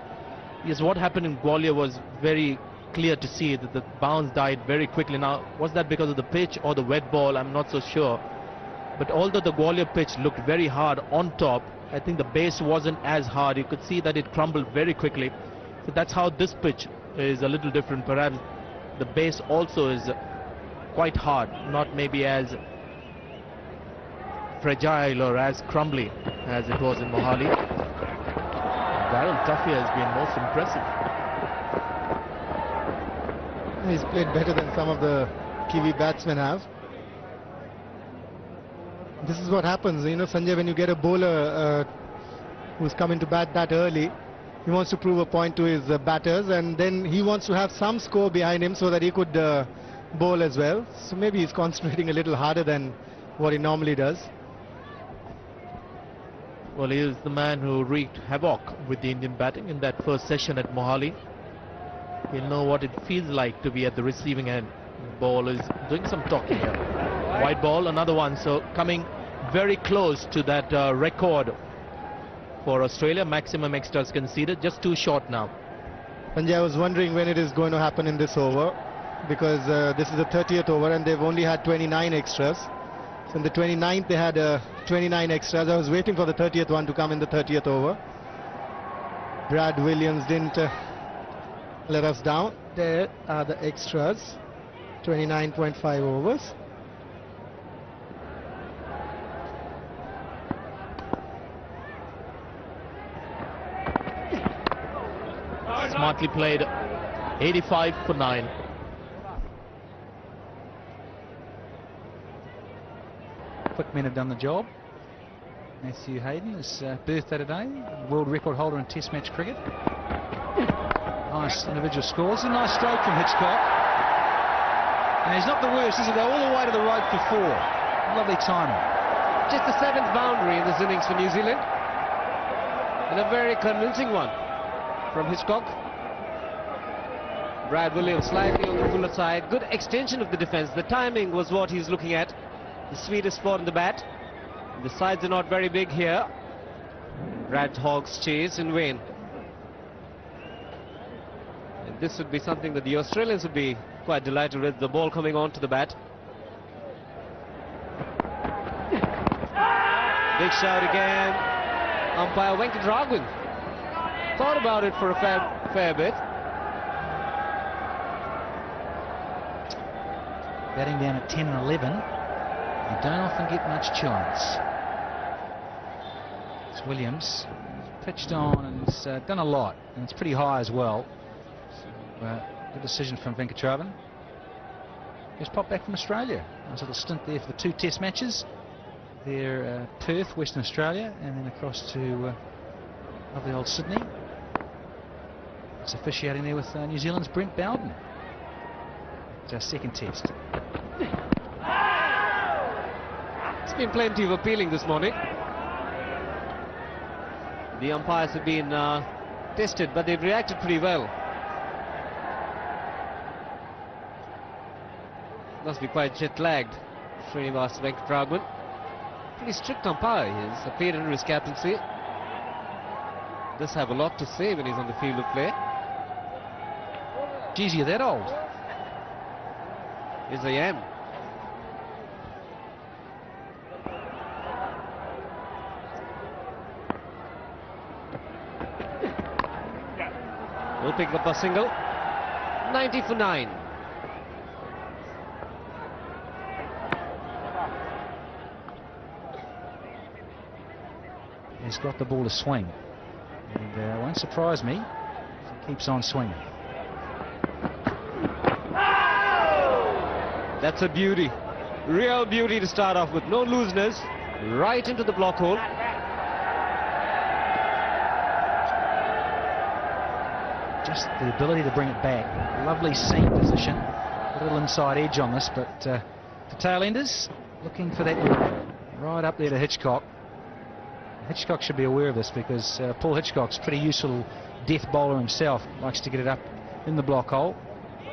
Yes, what happened in Gwalior was very clear to see that the bounce died very quickly. Now, was that because of the pitch or the wet ball? I'm not so sure. But although the Gwalior pitch looked very hard on top, I think the base wasn't as hard. You could see that it crumbled very quickly. So that's how this pitch is a little different. Perhaps the base also is quite hard, not maybe as fragile or as crumbly as it was in Mohali. Daryl Tuffy has been most impressive. He's played better than some of the Kiwi batsmen have. This is what happens, you know, Sanjay, when you get a bowler who's coming to bat that early. He wants to prove a point to his batters, and then he wants to have some score behind him so that he could bowl as well. So maybe he's concentrating a little harder than what he normally does. Well, he is the man who wreaked havoc with the Indian batting in that first session at Mohali. He'll know what it feels like to be at the receiving end. The ball is doing some talking here. White ball, another one. So coming very close to that record for Australia. Maximum extras conceded, just too short now. Sanjay, I was wondering when it is going to happen in this over, because this is the 30th over and they've only had 29 extras. So in the 29th they had 29 extras. I was waiting for the 30th one to come in the 30th over. Brad Williams didn't let us down. There are the extras, 29.5 overs. Smartly played, 85 for 9. Quick men have done the job. Matthew Hayden, his birthday today, world record holder in Test match cricket. Nice individual scores. A nice stroke from Hitchcock. And he's not the worst, is he? Go all the way to the rope for 4. Lovely timing. Just the 7th boundary in this innings for New Zealand. And a very convincing one from Hitchcock. Brad Williams slightly on the fuller side. Good extension of the defence. The timing was what he's looking at. The sweetest spot in the bat. The sides are not very big here. Brad Hogs chase in vain. And this would be something that the Australians would be quite delighted with, the ball coming on to the bat. Big shout again. Umpire Venkatraghavan thought about it for a fair bit. Batting down at 10 and 11. You don't often get much chance. It's Williams. He's pitched on and he's done a lot, and it's pretty high as well. So, good decision from Venkatravan. Just popped back from Australia. Nice little stint there for the 2 Test matches. There, Perth, Western Australia, and then across to lovely old Sydney. It's officiating there with New Zealand's Brent Bowden. It's our 2nd Test. It's been plenty of appealing this morning. The umpires have been tested, but they've reacted pretty well. Must be quite jet-lagged, Srinivas Venkatraghavan. Pretty strict umpire he is, appeared under his captaincy. Does have a lot to say when he's on the field of play. Geez, you're that old. Yes, I am. Will pick up a single. 90 for 9. He's got the ball to swing, and it won't surprise me if he keeps on swinging. That's a beauty. Real beauty to start off with. No looseness. Right into the block hole. Just the ability to bring it back. Lovely seam position. A little inside edge on this, but the tail enders looking for that right up there to Hitchcock. Hitchcock should be aware of this, because Paul Hitchcock's a pretty useful death bowler himself. Likes to get it up in the block hole.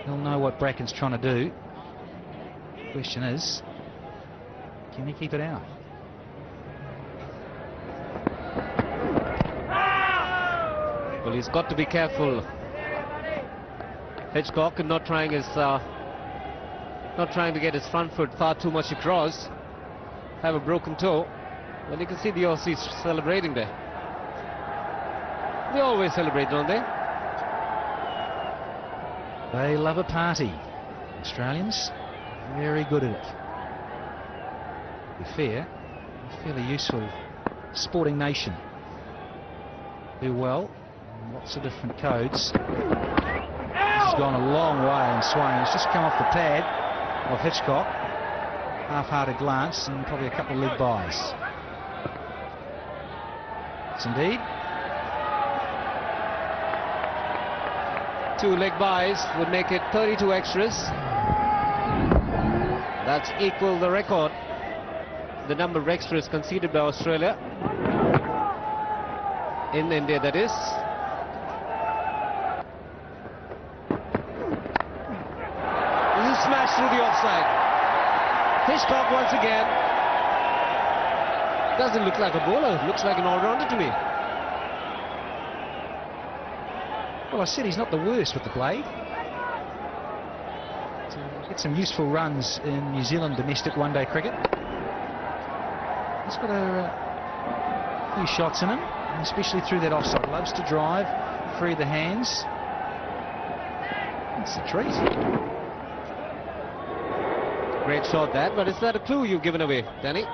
He'll know what Bracken's trying to do. The question is, can he keep it out? Well, he's got to be careful, Hitchcock, and not trying to get his front foot far too much across. Have a broken toe. Well, you can see the Aussies celebrating there. They always celebrate, don't they? They love a party. Australians, very good at it. To be fair, a fairly useful sporting nation. Do well. Lots of different codes. He's gone a long way in swaying. It's just come off the pad of Hitchcock. Half-hearted glance and probably a couple of leg buys. Yes, indeed. 2 leg buys would make it 32 extras. That's equal the record, the number of extras conceded by Australia. In India, that is. This is smashed through the offside. Hitchcock once again. Doesn't look like a bowler, looks like an all-rounder to me. Well, I said he's not the worst with the blade. To get some useful runs in New Zealand domestic one-day cricket. He's got a few shots in him, especially through that offside. Loves to drive, free the hands. It's a treat. Great shot that, but is that a clue you've given away, Danny?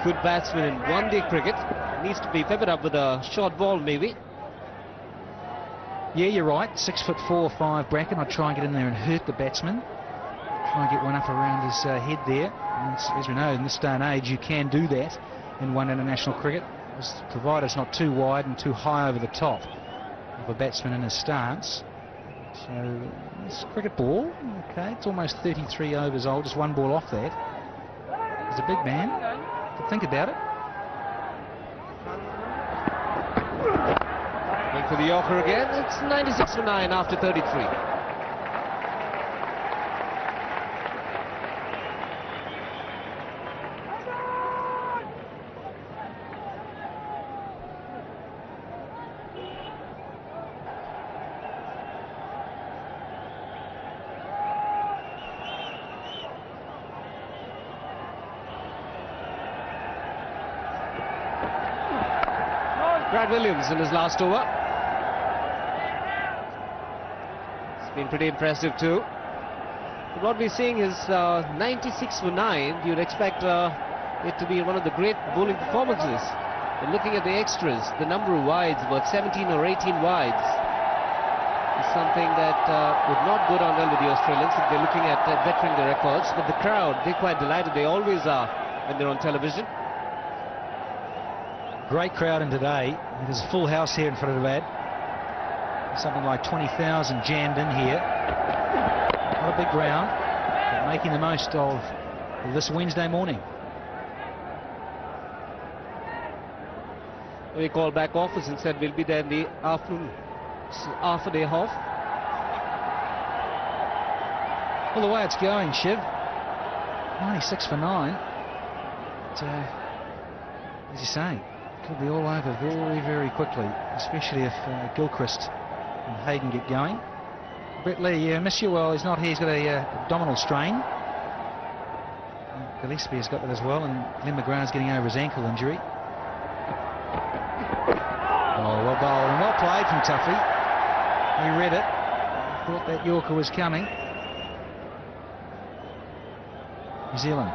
Good batsman in one-day cricket. Needs to be peppered up with a short ball, maybe. Yeah, you're right. 6'4", 5" Bracken. I'd try and get in there and hurt the batsman. Try and get one up around his head there. And as we know, in this day and age, you can do that in one international cricket, provided it's not too wide and too high over the top of a batsman in his stance. So this cricket ball, okay, it's almost 33 overs old. Just one ball off that. He's a big man. But think about it. Going for the Yorker again. It's 96 for 9 after 33. Brad Williams in his last over. It's been pretty impressive too. But what we're seeing is 96 for 9. You'd expect it to be one of the great bowling performances. And looking at the extras, the number of wides, about 17 or 18 wides, is something that would not go down well with the Australians if they're looking at bettering the records. But the crowd, they're quite delighted. They always are when they're on television. Great crowd in today. There's a full house here in front of the ad. Something like 20,000 jammed in here. Not a big ground, but making the most of this Wednesday morning. We call back office and said we'll be there in the afternoon, half a day off. Well, the way it's going, Shiv, 96 for 9. But, as you say, could be all over very, very quickly, especially if Gilchrist and Hayden get going. Brett Lee, miss you. Well, he's not here. He's got a abdominal strain. Gillespie has got that as well, and Glenn McGrath's getting over his ankle injury. Oh, well bowled and well played from Tuffy. He read it. Thought that Yorker was coming. New Zealand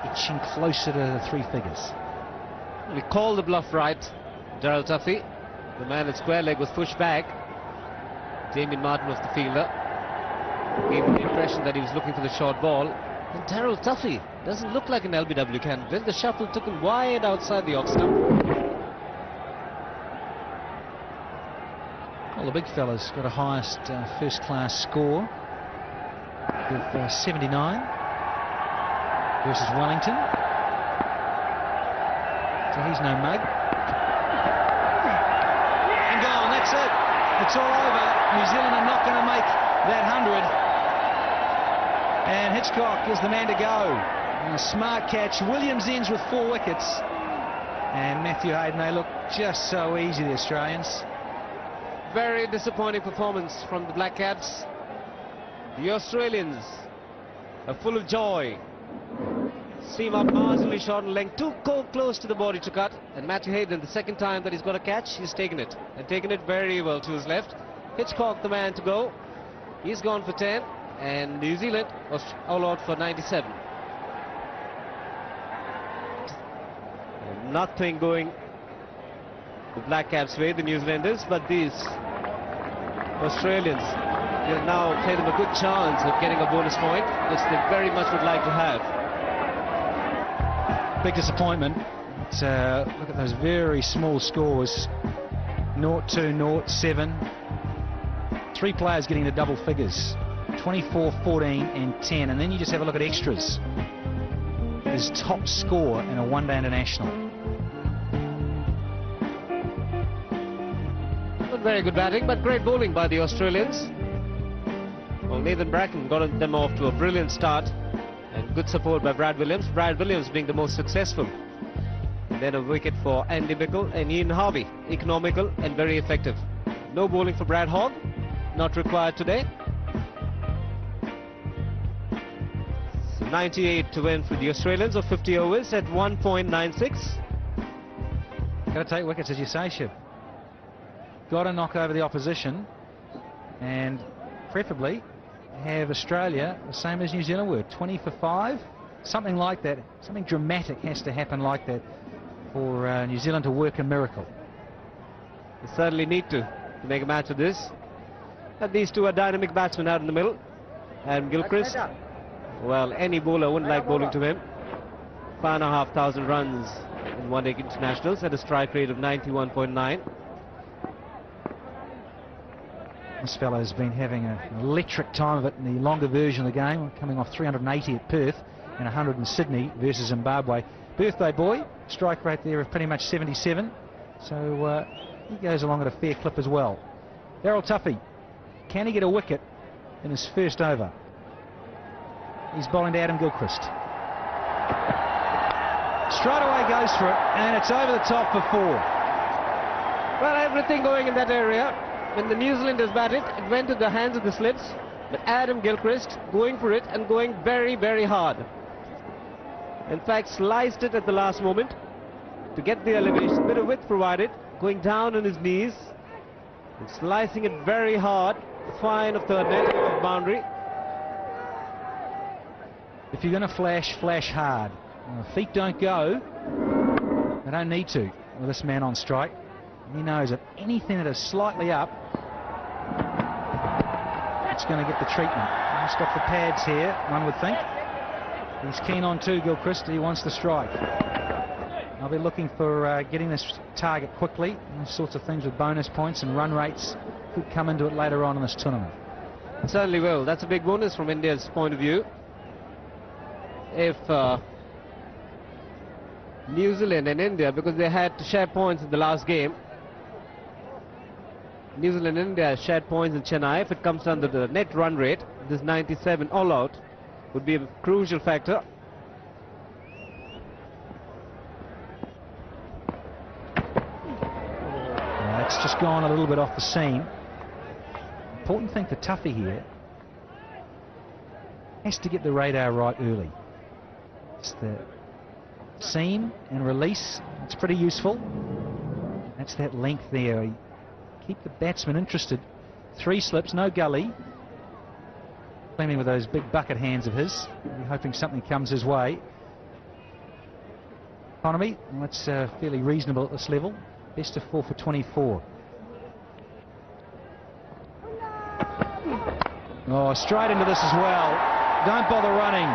itching closer to the 3 figures. We called the bluff right. Darryl Tuffy, the man at square leg, was pushed back. Damien Martin was the fielder. Gave him the impression that he was looking for the short ball. And Darryl Tuffy doesn't look like an LBW candidate. The shuffle took him wide outside the off stump. Well, the big fella's got a highest first-class score with 79 versus Wellington. So he's no mug. And gone, that's it. It's all over. New Zealand are not going to make that 100. And Hitchcock is the man to go. And a smart catch. Williams ends with 4 wickets. And Matthew Hayden, they look just so easy, the Australians. Very disappointing performance from the Black Caps. The Australians are full of joy. Seam up marginally short in length, too close to the body to cut. And Matthew Hayden, the second time that he's got a catch, he's taken it. And taken it very well to his left. Hitchcock, the man to go. He's gone for 10. And New Zealand was all out for 97. And nothing going the Black Caps' way, the New Zealanders. But these Australians, they'll now play them a good chance of getting a bonus point, which they very much would like to have. Big disappointment. Look at those very small scores. 0-2, 0-7. 3 players getting the double figures. 24, 14 and 10. And then you just have a look at extras. His top score in a one-day international. Not very good batting, but great bowling by the Australians. Well, Nathan Bracken got them off to a brilliant start, and good support by Brad Williams. Brad Williams being the most successful. And then a wicket for Andy Bickle and Ian Harvey. Economical and very effective. No bowling for Brad Hogg. Not required today. So 98 to win for the Australians of 50 overs at 1.96. Got to take wickets, as you say, Shiv. Got to knock over the opposition, and preferably have Australia the same as New Zealand were, 20 for 5, something like that. Something dramatic has to happen like that for New Zealand to work a miracle. They certainly need to make a match of this. And these two are dynamic batsmen out in the middle. And Gilchrist, well, any bowler wouldn't like bowling to him. 5,500 runs in one-day internationals at a strike rate of 91.9. This fellow's been having an electric time of it in the longer version of the game, coming off 380 at Perth and 100 in Sydney versus Zimbabwe. Birthday boy, strike rate there of pretty much 77, so he goes along at a fair clip as well. Daryl Tuffy, can he get a wicket in his first over? He's bowling to Adam Gilchrist. Straight away goes for it, and it's over the top for 4. Well, everything going in that area. When the New Zealanders batted, it went to the hands of the slips, but Adam Gilchrist going for it and going very, very hard. In fact, sliced it at the last moment to get the elevation, bit of width provided, going down on his knees and slicing it very hard. Fine of third net, boundary. If you're going to flash, flash hard. Feet don't go. They don't need to with this man on strike. He knows that anything that is slightly up, it's going to get the treatment. Just off the pads here, one would think. He's keen on 2, Gilchrist. He wants the strike. I'll be looking for getting this target quickly. Those sorts of things with bonus points and run rates could come into it later on in this tournament. It certainly will. That's a big bonus from India's point of view. If New Zealand and India, because they had to share points in the last game, New Zealand and India shared points in Chennai. If it comes down to the net run rate, this 97 all out would be a crucial factor. It's just gone a little bit off the seam. Important thing for Tuffy here, has to get the radar right early. It's the seam and release, it's pretty useful. That's that length there. Keep the batsman interested. 3 slips, no gully. Playing with those big bucket hands of his. We're hoping something comes his way. Economy, well, that's fairly reasonable at this level. Best of 4 for 24. Oh, straight into this as well. Don't bother running.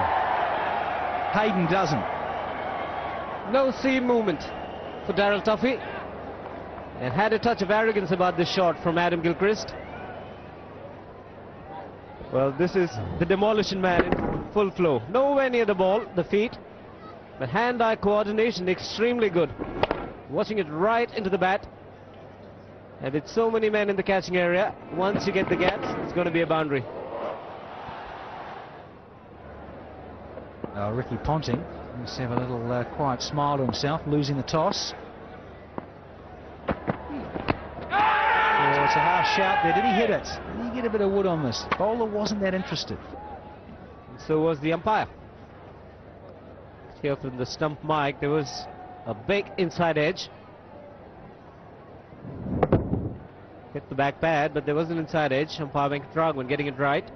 Hayden doesn't. No seam movement for Daryl Tuffy. And had a touch of arrogance about this shot from Adam Gilchrist. Well, this is the demolition man in full flow. Nowhere near the ball, the feet. But hand-eye coordination extremely good. Watching it right into the bat. And with so many men in the catching area, once you get the gaps, it's going to be a boundary. Ricky Ponting must have a little quiet smile to himself, losing the toss. It's a harsh shout there. Did he hit it? Did he get a bit of wood on this? Bowler wasn't that interested. And so was the umpire. Here from the stump mic, there was a big inside edge. Hit the back pad, but there was an inside edge. Umpire Venkatraghavan getting it right.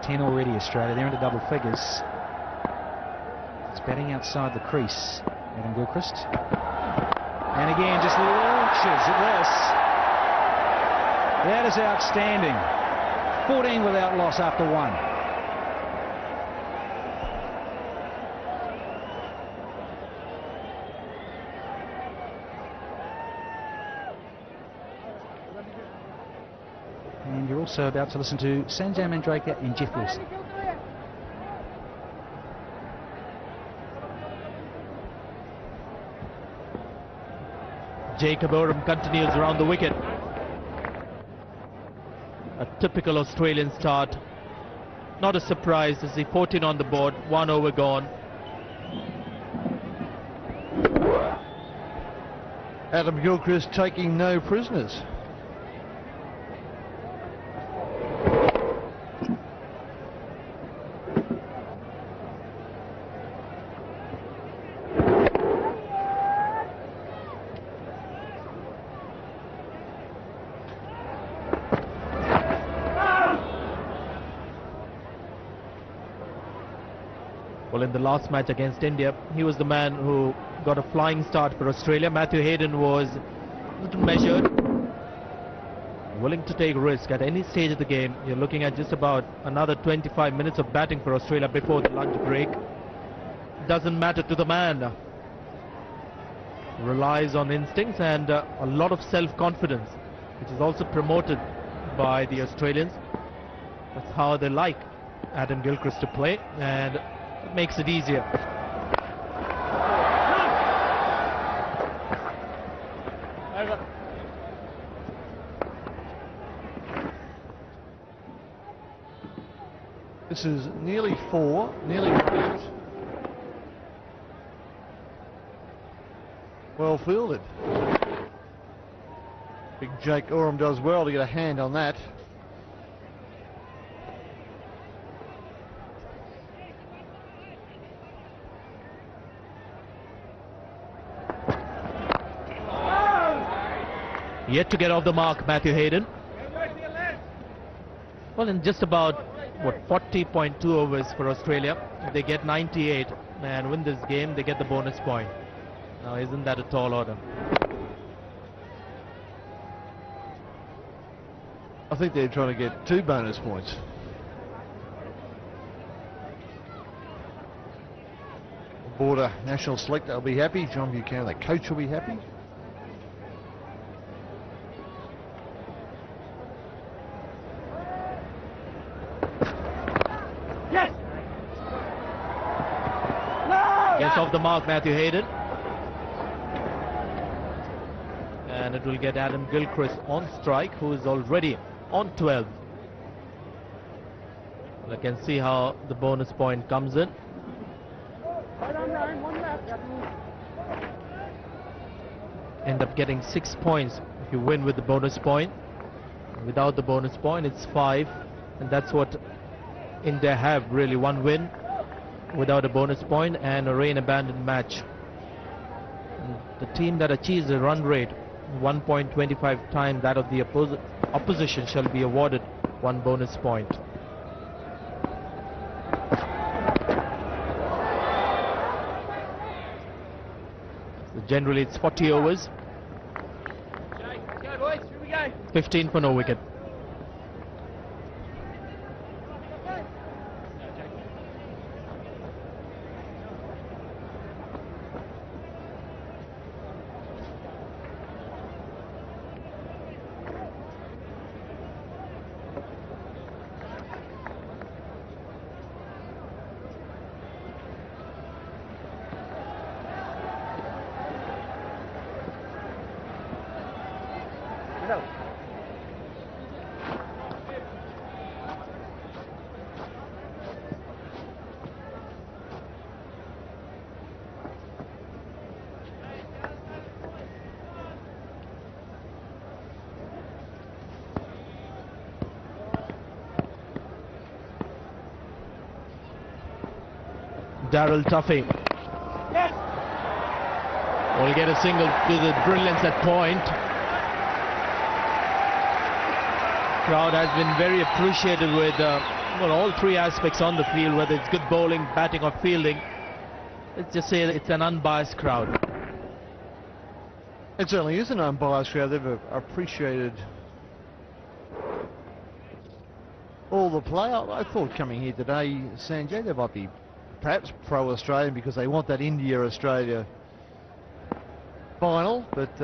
Ten already, Australia. They're into double figures. It's batting outside the crease, Adam Gilchrist. And again, just launches at this. That is outstanding. 14 without loss after 1. And you're also about to listen to Sanjay Mandrake and Jeff Wilson. Jacob Oram continues around the wicket. A typical Australian start. Not a surprise to see 14 on the board, 1 over gone. Adam Gilchrist taking no prisoners. Well, in the last match against India, he was the man who got a flying start for Australia. Matthew Hayden was a little measured, willing to take risk at any stage of the game. You're looking at just about another 25 minutes of batting for Australia before the lunch break. Doesn't matter to the man. Relies on instincts and a lot of self-confidence, which is also promoted by the Australians. That's how they like Adam Gilchrist to play, and it makes it easier. This is nearly 4, nearly 8. Well fielded. Big Jake Oram does well to get a hand on that. Yet to get off the mark, Matthew Hayden. Well, in just about, 40.2 overs for Australia. If they get 98 and win this game, they get the bonus point. Now, isn't that a tall order? I think they're trying to get 2 bonus points. Border national select, they'll be happy. John Buchanan, the coach, will be happy. Gets off the mark, Matthew Hayden. And it will get Adam Gilchrist on strike, who is already on 12. Well, I can see how the bonus point comes in. End up getting 6 points if you win with the bonus point. Without the bonus point, it's 5. And that's what India have, really. 1 win without a bonus point and a rain abandoned match. And the team that achieves a run rate 1.25 times that of the opposition shall be awarded 1 bonus point. So generally it's 40 overs. 15 for no wicket. Daryl Tuffy will get a single to the brilliance at point. Crowd has been very appreciative with all 3 aspects on the field, whether it's good bowling, batting or fielding. Let's just say it's an unbiased crowd. It certainly is an unbiased crowd. They've appreciated all the play. I thought coming here today, Sanjay, they might be perhaps pro-Australian because they want that India-Australia final, but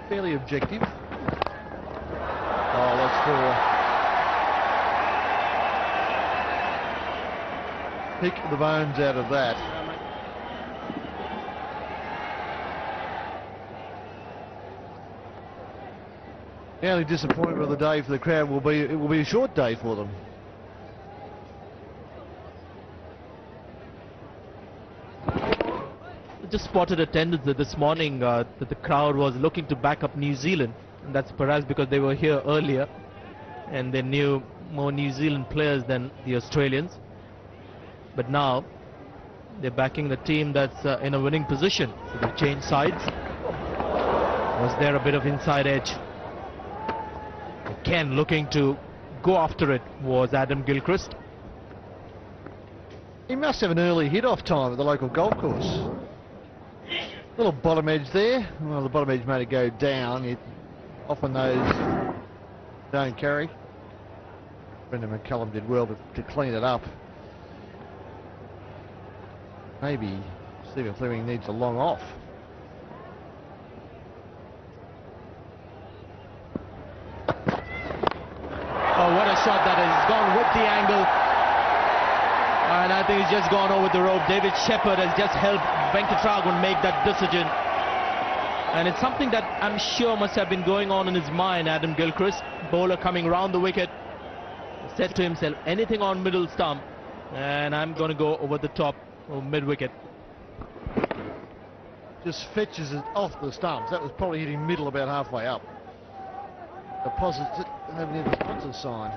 fairly objective. Oh, that's 4. Pick the bones out of that. The only disappointment of the day for the crowd will be it will be a short day for them. I just spotted attendance this morning that the crowd was looking to back up New Zealand, and that's perhaps because they were here earlier and they knew more New Zealand players than the Australians. But now they're backing the team that's in a winning position. So they've changed sides. Was there a bit of inside edge? Ken looking to go after it was Adam Gilchrist. He must have an early hit-off time at the local golf course. Little bottom edge there. Well, the bottom edge made it go down. Often those don't carry. Brendan McCullum did well to clean it up. Maybe Stephen Fleming needs a long off. Oh, what a shot that is. He's gone with the angle. And I think he's just gone over the rope. David Shepherd has just helped Venkatragun make that decision. And it's something that I'm sure must have been going on in his mind. Adam Gilchrist, bowler coming round the wicket, said to himself, anything on middle stump, and I'm going to go over the top of mid-wicket. Just fetches it off the stumps. That was probably hitting middle about halfway up. Deposits it, haven't even the sponsor sign.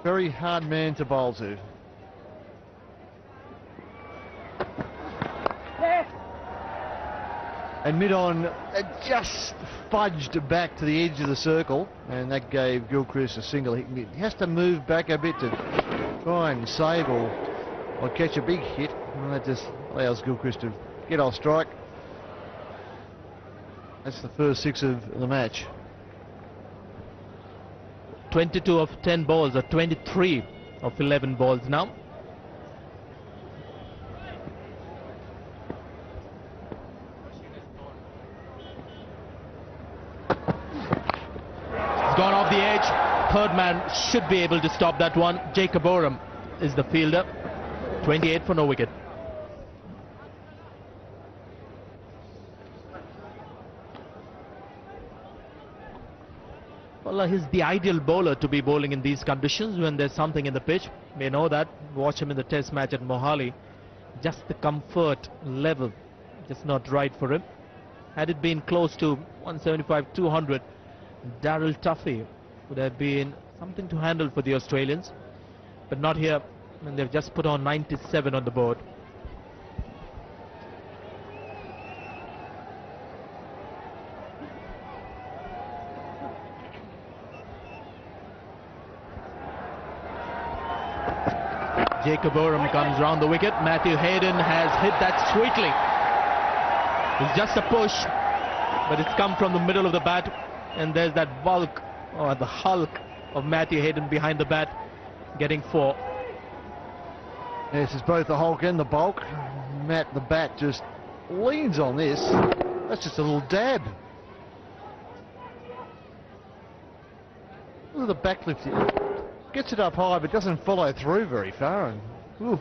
Very hard man to bowl to. And mid-on just fudged back to the edge of the circle, and that gave Gilchrist a single. He has to move back a bit to try and save or catch a big hit, and that just allows Gilchrist to get off strike. That's the first 6 of the match. 22 of 10 balls, or 23 of 11 balls now. It's gone off the edge. Third man should be able to stop that one. Jacob Oram is the fielder. 28 for no wicket. Well, he's the ideal bowler to be bowling in these conditions when there's something in the pitch. We know that. Watch him in the test match at Mohali. Just the comfort level, just not right for him. Had it been close to 175, 200, Darryl Tuffy would have been something to handle for the Australians. But not here, and they've just put on 97 on the board. Jacob Oram comes round the wicket. Matthew Hayden has hit that sweetly. It's just a push, but it's come from the middle of the bat, and there's that bulk, or the hulk of Matthew Hayden behind the bat, getting 4. Yes, it's both the hulk and the bulk. Matt, the bat, just leans on this. That's just a little dab. Look at the backlift here. Gets it up high, but doesn't follow through very far. And, oof.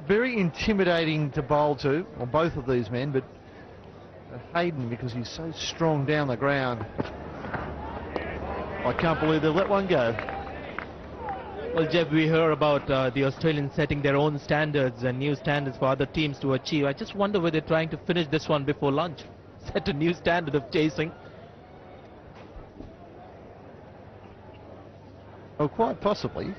Very intimidating to bowl to, on both of these men, but Hayden, because he's so strong down the ground, I can't believe they'll let one go. Well, Jeff, we hear about the Australians setting their own standards and new standards for other teams to achieve. I just wonder whether they're trying to finish this one before lunch. Set a new standard of chasing. Oh, quite possibly. I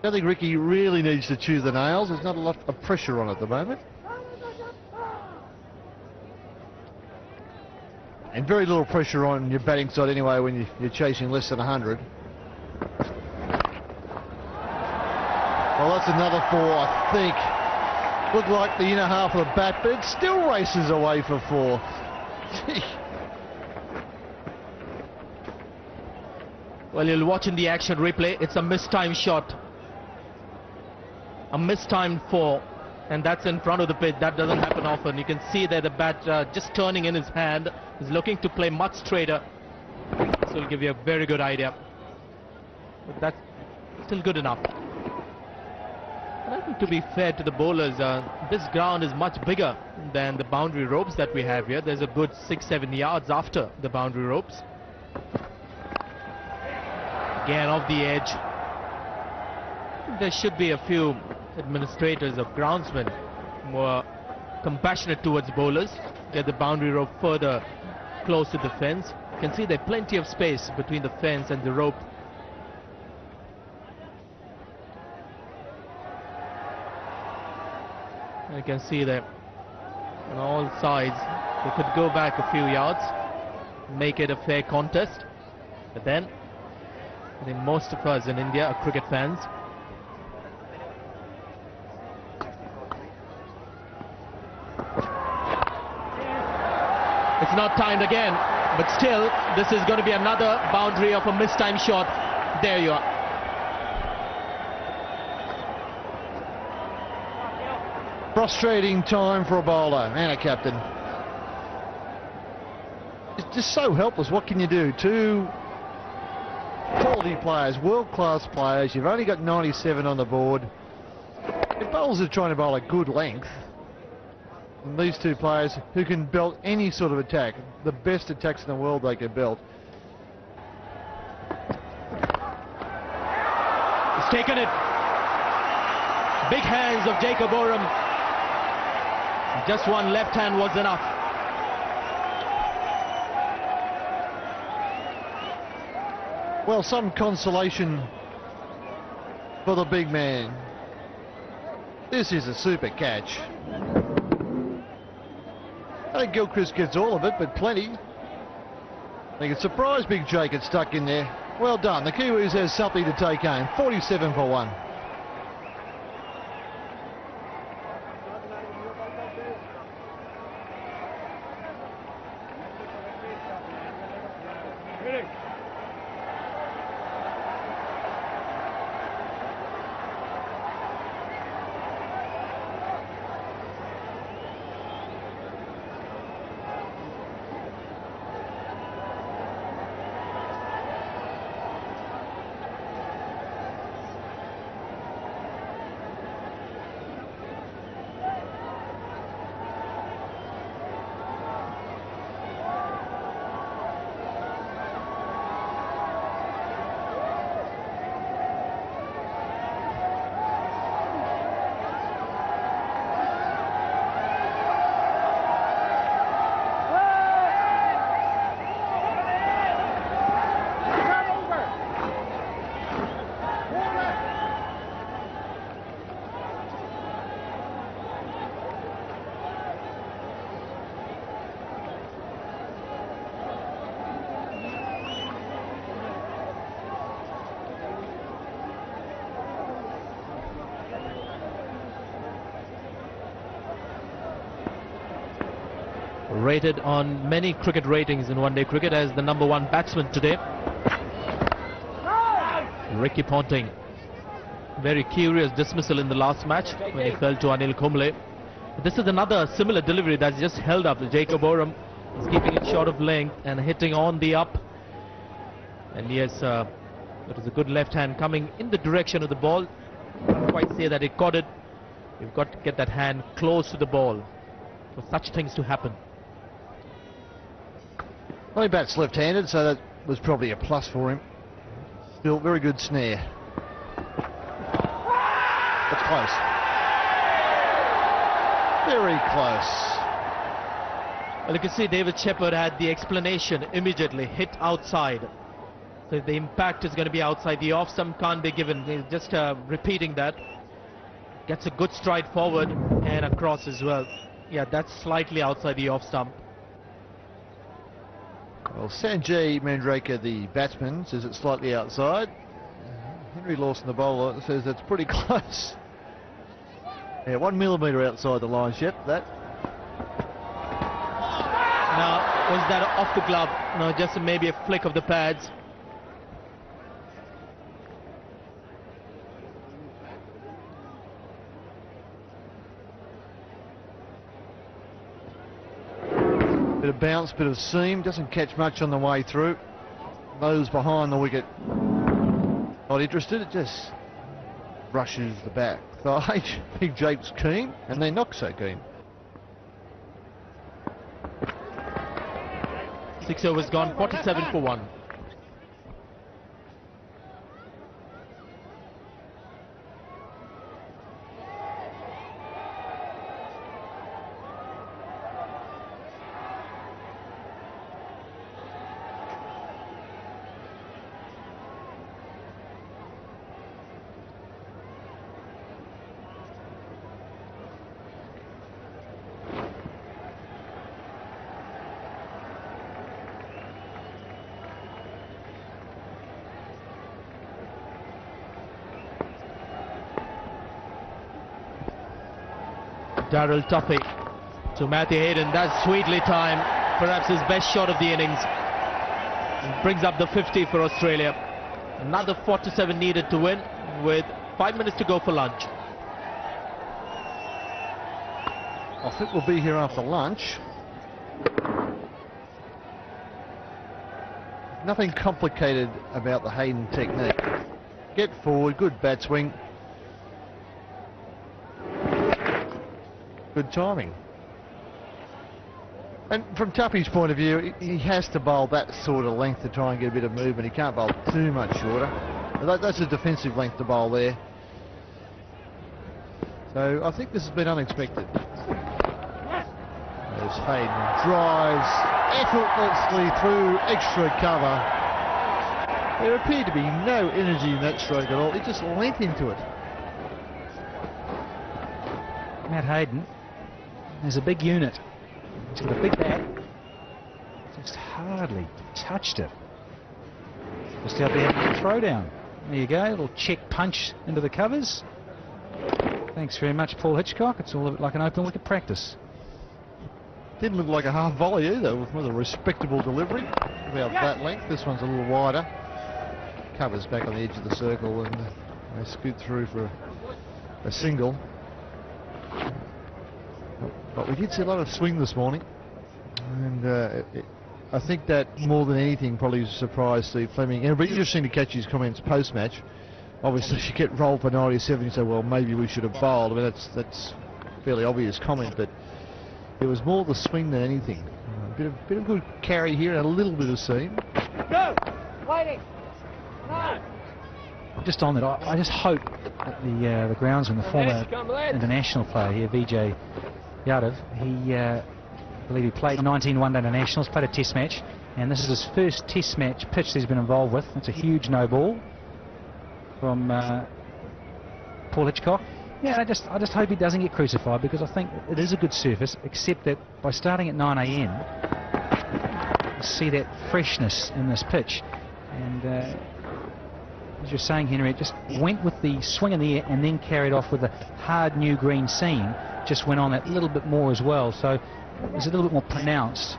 don't think Ricky really needs to chew the nails. There's not a lot of pressure on at the moment. And very little pressure on your batting side anyway when you're chasing less than 100. Well, that's another 4, I think. Looked like the inner half of the bat, but it still races away for 4. Gee. Well, you'll watch in the action replay. It's a mistimed shot. A mistimed 4. And that's in front of the pitch. That doesn't happen often. You can see that the bat just turning in his hand. He's looking to play much straighter. This will give you a very good idea. But that's still good enough. And I think to be fair to the bowlers, this ground is much bigger than the boundary ropes that we have here. There's a good 6-7 yards after the boundary ropes. Again off the edge. There should be a few administrators or groundsmen more compassionate towards bowlers. Get the boundary rope further close to the fence. You can see there's plenty of space between the fence and the rope. You can see that on all sides they could go back a few yards, make it a fair contest. But then I think most of us in India are cricket fans. It's not timed again, but still this is going to be another boundary of a mistimed shot. There you are. Frustrating time for a bowler and a captain. It's just so helpless. What can you do? Two quality players, world-class players. You've only got 97 on the board. If bowlers are trying to bowl a good length, and these two players who can belt any sort of attack, the best attacks in the world they can belt. He's taken it. Big hands of Jacob Oram. Just one left hand was enough. Well, some consolation for the big man. This is a super catch. I think Gilchrist gets all of it, but plenty. I think it's surprised Big Jake had stuck in there. Well done. The Kiwis has something to take home. 47 for 1. Rated on many cricket ratings in one-day cricket as the #1 batsman today. Ricky Ponting. Very curious dismissal in the last match when he fell to Anil Kumble. This is another similar delivery that's just held up. Jacob Oram is keeping it short of length and hitting on the up. And yes, it is a good left hand coming in the direction of the ball. Can't quite say that it caught it. You've got to get that hand close to the ball for such things to happen. Well, he bats left-handed, so that was probably a plus for him. Still, very good snare. That's close. Very close. Well, you can see David Shepherd had the explanation immediately, hit outside. So the impact is going to be outside. The off stump can't be given. He's just repeating that. Gets a good stride forward and across as well. Yeah, that's slightly outside the off stump. Well, Sanjay Mandrake, the batsman, says it's slightly outside. Henry Lawson, the bowler, says that's pretty close. Yeah, 1 millimetre outside the line, Shep, that. Now, was that off the glove? No, just maybe a flick of the pads. Bit of bounce, bit of seam, doesn't catch much on the way through. Those behind the wicket not interested, it just brushes the bat. side. Big Jake's keen, and they're not so keen. 6 overs gone, 47 for 1. Darryl Tuffy to Matthew Hayden. That's sweetly timed, perhaps his best shot of the innings. And brings up the 50 for Australia. Another 47 needed to win with 5 minutes to go for lunch. I think we'll be here after lunch. Nothing complicated about the Hayden technique. Get forward, good bat swing. Good timing. And from Tuffy's point of view, he has to bowl that sort of length to try and get a bit of movement. He can't bowl too much shorter. That's a defensive length to bowl there. So I think this has been unexpected. As Hayden drives effortlessly through extra cover. There appeared to be no energy in that stroke at all. He just leant into it. Matt Hayden is a big unit. He's got a big bat. Just hardly touched it. Just out there having a throwdown. There you go, a little check punch into the covers. Thanks very much, Paul Hitchcock. It's all a bit like an open wicket practice. Didn't look like a half volley either, with a respectable delivery. About that length. This one's a little wider. Covers back on the edge of the circle, and they scoot through for a single. But we did see a lot of swing this morning, and I think that more than anything probably surprised Steve Fleming. It'll be interesting to catch his comments post-match. Obviously, if you get rolled for 97, you say, well, maybe we should have bowled. I mean, that's a fairly obvious comment, but it was more the swing than anything. A bit of good carry here and a little bit of seam. Go! Waiting! No! Just on that, I just hope that the groundsman, the former international player here, Vijay Yadav, I believe he played 19 one-day internationals, played a test match, and this is his first test match pitch that he's been involved with. It's a huge no ball from Paul Hitchcock. Yeah, I just hope he doesn't get crucified, because I think it is a good surface, except that by starting at 9 AM, you see that freshness in this pitch. And as you're saying, Henry, it just went with the swing in the air and then carried off with the hard new green seam. Just went on that little bit more as well, so it was a little bit more pronounced.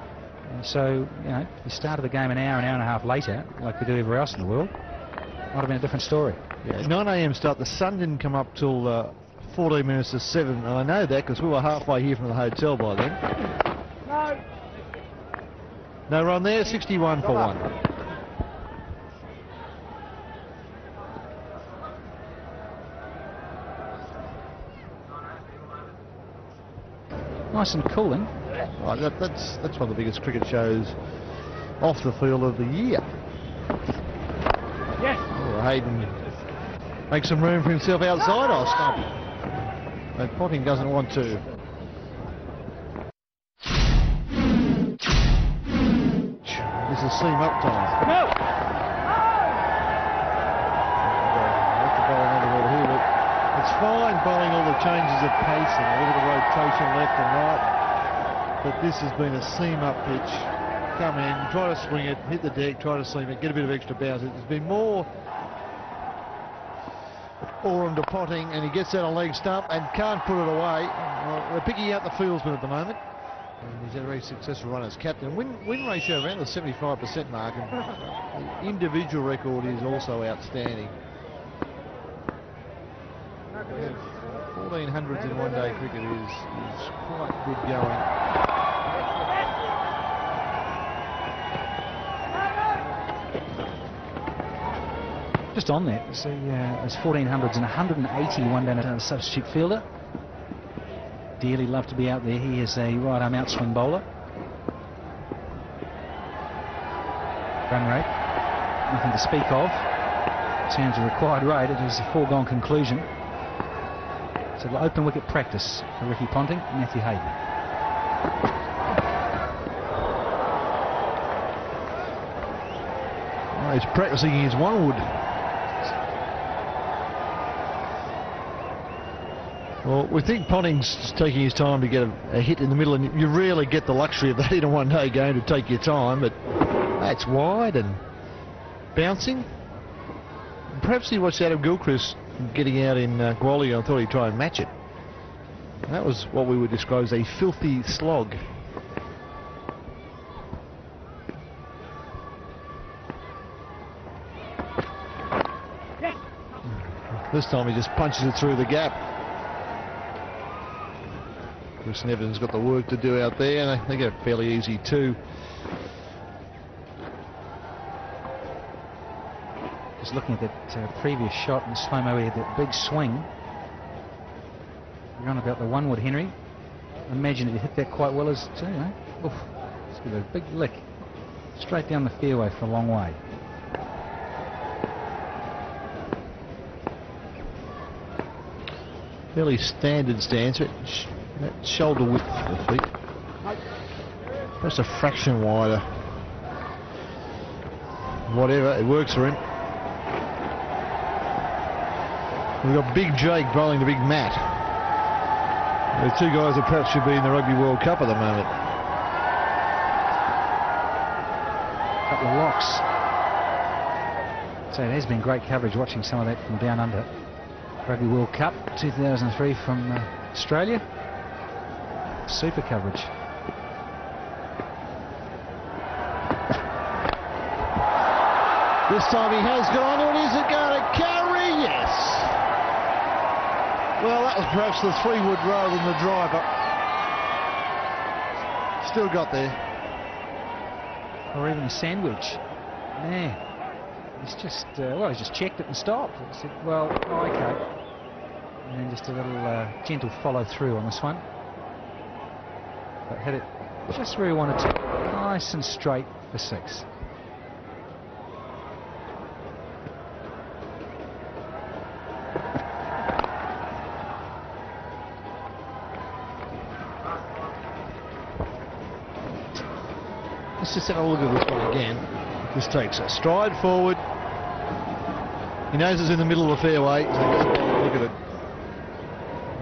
And so, you know, if you started the game an hour and a half later, like we do everywhere else in the world, might have been a different story. Yeah, 9 AM start. The sun didn't come up till 14 minutes to 7, and I know that because we were halfway here from the hotel by then. No! No run there, 61 for 1. Nice and cooling. Right, that's one of the biggest cricket shows off the field of the year. Yes! Oh, Hayden makes some room for himself outside. Oh, stop. But Potting doesn't want to. This is seam up time. No! It's fine bowling all the changes of pace and a little bit of rotation left and right, but this has been a seam up pitch. Come in, try to swing it, hit the deck, try to seam it, get a bit of extra bounce. There's been more Oram to Potting, and he gets that on leg stump and can't put it away. Well, they're picking out the fieldsman at the moment, and he's had a very successful run as captain. Win ratio around the 75% mark, and the individual record is also outstanding. 1400s in one-day cricket is quite good going. Just on that, see, there's 1400s and 181 down to the substitute fielder. Dearly love to be out there. He is a right arm outswing bowler. Run rate, nothing to speak of. In terms of required rate, it is a foregone conclusion. So open wicket practice for Ricky Ponting and Matthew Hayden. Oh, he's practicing his one-wood. Well, we think Ponting's just taking his time to get a hit in the middle, and you rarely get the luxury of that in a one-day game to take your time, but that's wide and bouncing. Perhaps he watched Adam Gilchrist getting out in Gwalior and thought he'd try and match it. And that was what we would describe as a filthy slog. This time he just punches it through the gap. Chris Nevin's got the work to do out there, and they get it fairly easy too. Just looking at that previous shot in slow-mo, he had that big swing. You're on about the one-wood, Henry. I imagine it hit that quite well as too. Oof, let's give it a big lick. Straight down the fairway for a long way. Fairly standard stance, but that shoulder width for the feet. Just a fraction wider. Whatever, it works for him. We've got Big Jake bowling to Big Matt. The two guys that perhaps should be in the Rugby World Cup at the moment. Couple of locks. So it has been great coverage watching some of that from down under. Rugby World Cup 2003 from Australia. Super coverage. This time he has gone, and is it going to carry? Yes. Well, that was perhaps the 3-wood rather than the driver. Still got there. Or even a sandwich. Man, he's just, well, he's just checked it and stopped. He said, well, oh, okay. And then just a little gentle follow through on this one. But hit it just where he wanted to. Nice and straight for 6. Let's just have a look at this one again. This takes a stride forward. He knows it's in the middle of the fairway. So look at it.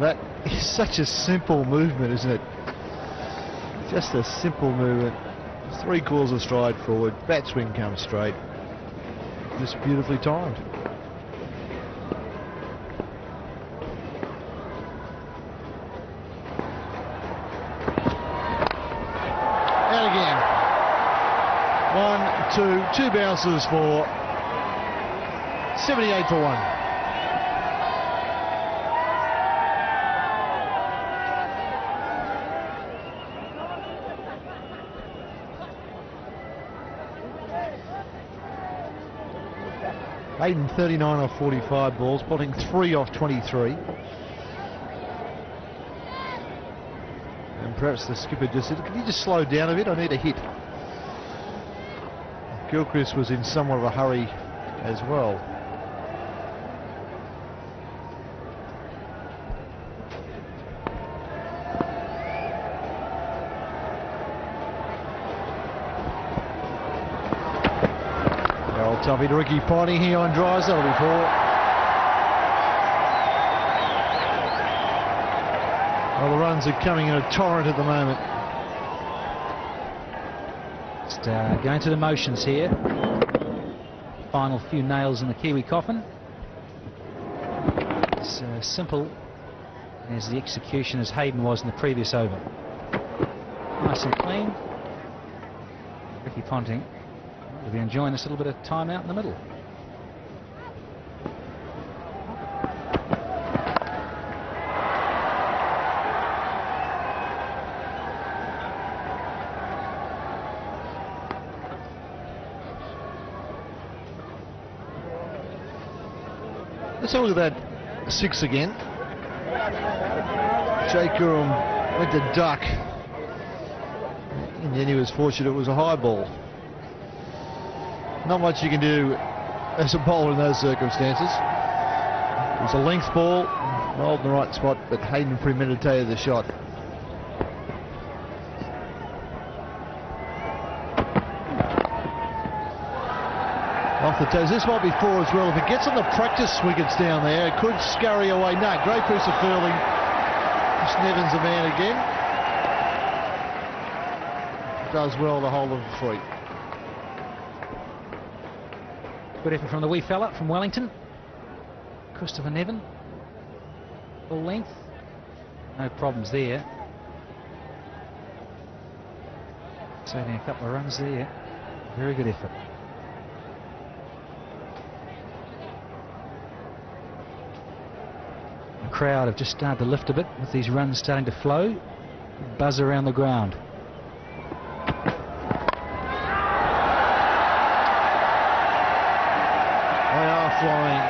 That is such a simple movement, isn't it? Just a simple movement. 3/4 of stride forward. Bat swing comes straight. Just beautifully timed. And again. 1, 2 bounces for 78 for 1. Hayden 39 off 45 balls, Ponting 3 off 23. And perhaps the skipper just said, can you just slow down a bit? I need a hit. Gilchrist was in somewhat of a hurry as well. Old Tuffy to Ricky Ponting here on drives, that'll be 4. Well, the runs are coming in a torrent at the moment. Just going through the motions here. Final few nails in the Kiwi coffin. It's simple as the execution as Hayden was in the previous over. Nice and clean. Ricky Ponting will be enjoying this little bit of time out in the middle. Let's have a look at that 6 again. Jake Gurum went to duck. And then he was fortunate it was a high ball. Not much you can do as a bowler in those circumstances. It was a length ball, rolled in the right spot, but Hayden premeditated the shot. Off the toes. This might be 4 as well. If it gets on the practice wickets down there, it could scurry away. No, great piece of fielding. Chris Nevins the man again. Does well to hold them free. Good effort from the wee fella from Wellington. Christopher Nevin. Full length. No problems there. Saving a couple of runs there. Very good effort. The crowd have just started to lift a bit with these runs starting to flow. Buzz around the ground. They are flying.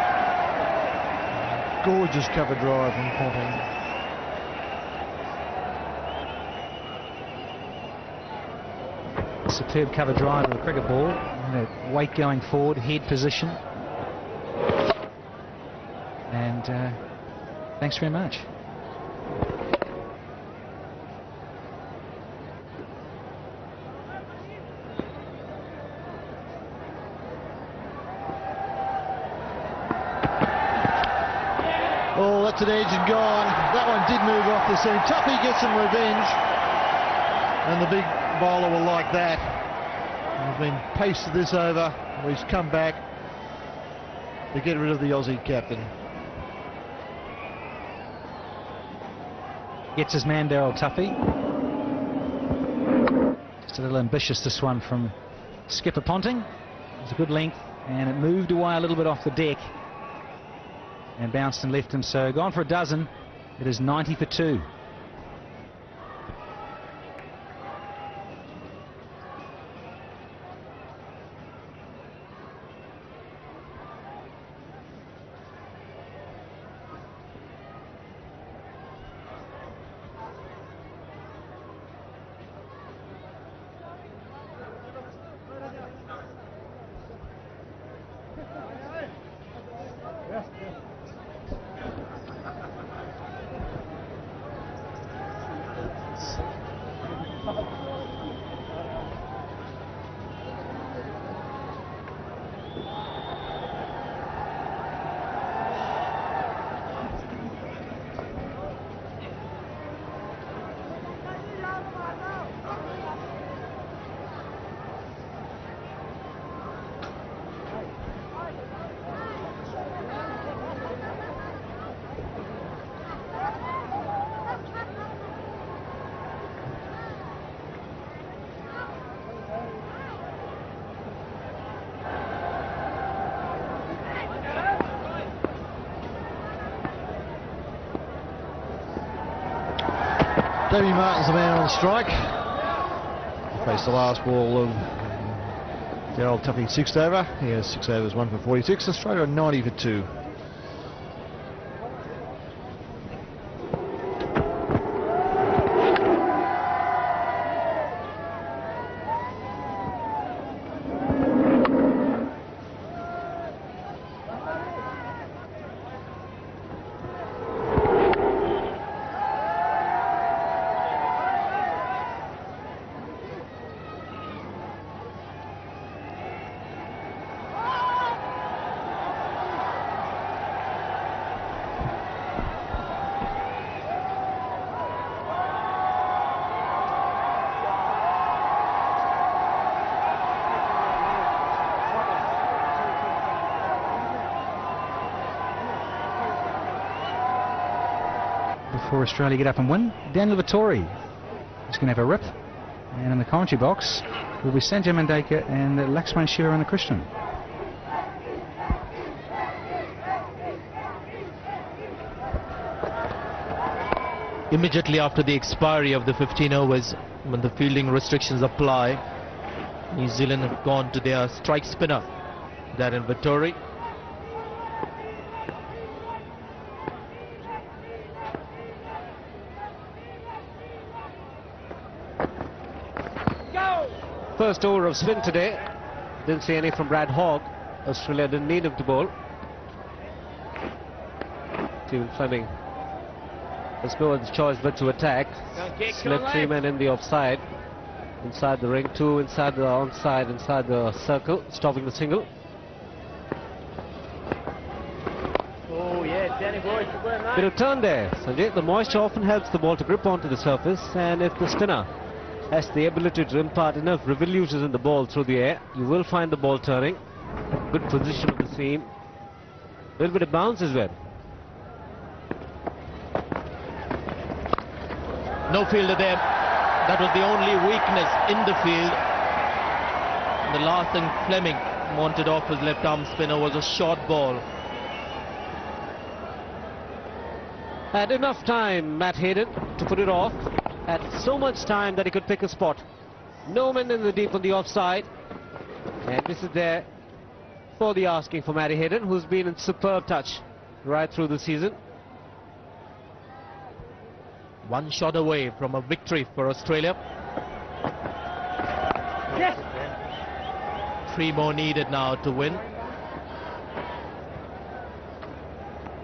Gorgeous cover drive from Ponting. Superb cover drive of the cricket ball. And a weight going forward, head position. And thanks very much. Oh, that's an edge and gone. That one did move off the seam. Tuffy gets some revenge. And the big bowler will like that. He's been pasted this over. He's come back to get rid of the Aussie captain. Gets his man, Daryl Tuffy. Just a little ambitious, this one from skipper Ponting. It was a good length, and it moved away a little bit off the deck and bounced and left him. So gone for a dozen. It is 90 for 2. Davey Martin's the man on strike. Faced the last ball of Daryl Tuffy 6th over. He has 6 overs, 1 for 46. Australia are 90 for 2. Before Australia get up and win, Daniel Vittori is going to have a rip, and in the commentary box will be Sanjay Mandeka and Laxman Shivarankrishnan. Immediately after the expiry of the 15 overs, when the fielding restrictions apply, New Zealand have gone to their strike spinner, Daniel Vittori. first over of spin today. Didn't see any from Brad Hogg. Australia didn't need him to bowl. Stephen Fleming has no other choice but to attack. Slipped 3 men in the offside. Inside the ring, 2 inside the onside, inside the circle, stopping the single. Oh, yeah, Danny Boyd. Bit of turn there, Sanjay. The moisture often helps the ball to grip onto the surface, and if the spinner has the ability to impart enough revolutions in the ball through the air, you will find the ball turning. Good position of the seam. A little bit of bounce as well. No fielder there. That was the only weakness in the field. The last thing Fleming wanted off his left arm spinner was a short ball. Had enough time, Matt Hayden, to put it off. Had so much time that he could pick a spot. No men in the deep on the offside. And this is there for the asking for Matty Hayden, who's been in superb touch right through the season. One shot away from a victory for Australia. Yes. 3 more needed now to win.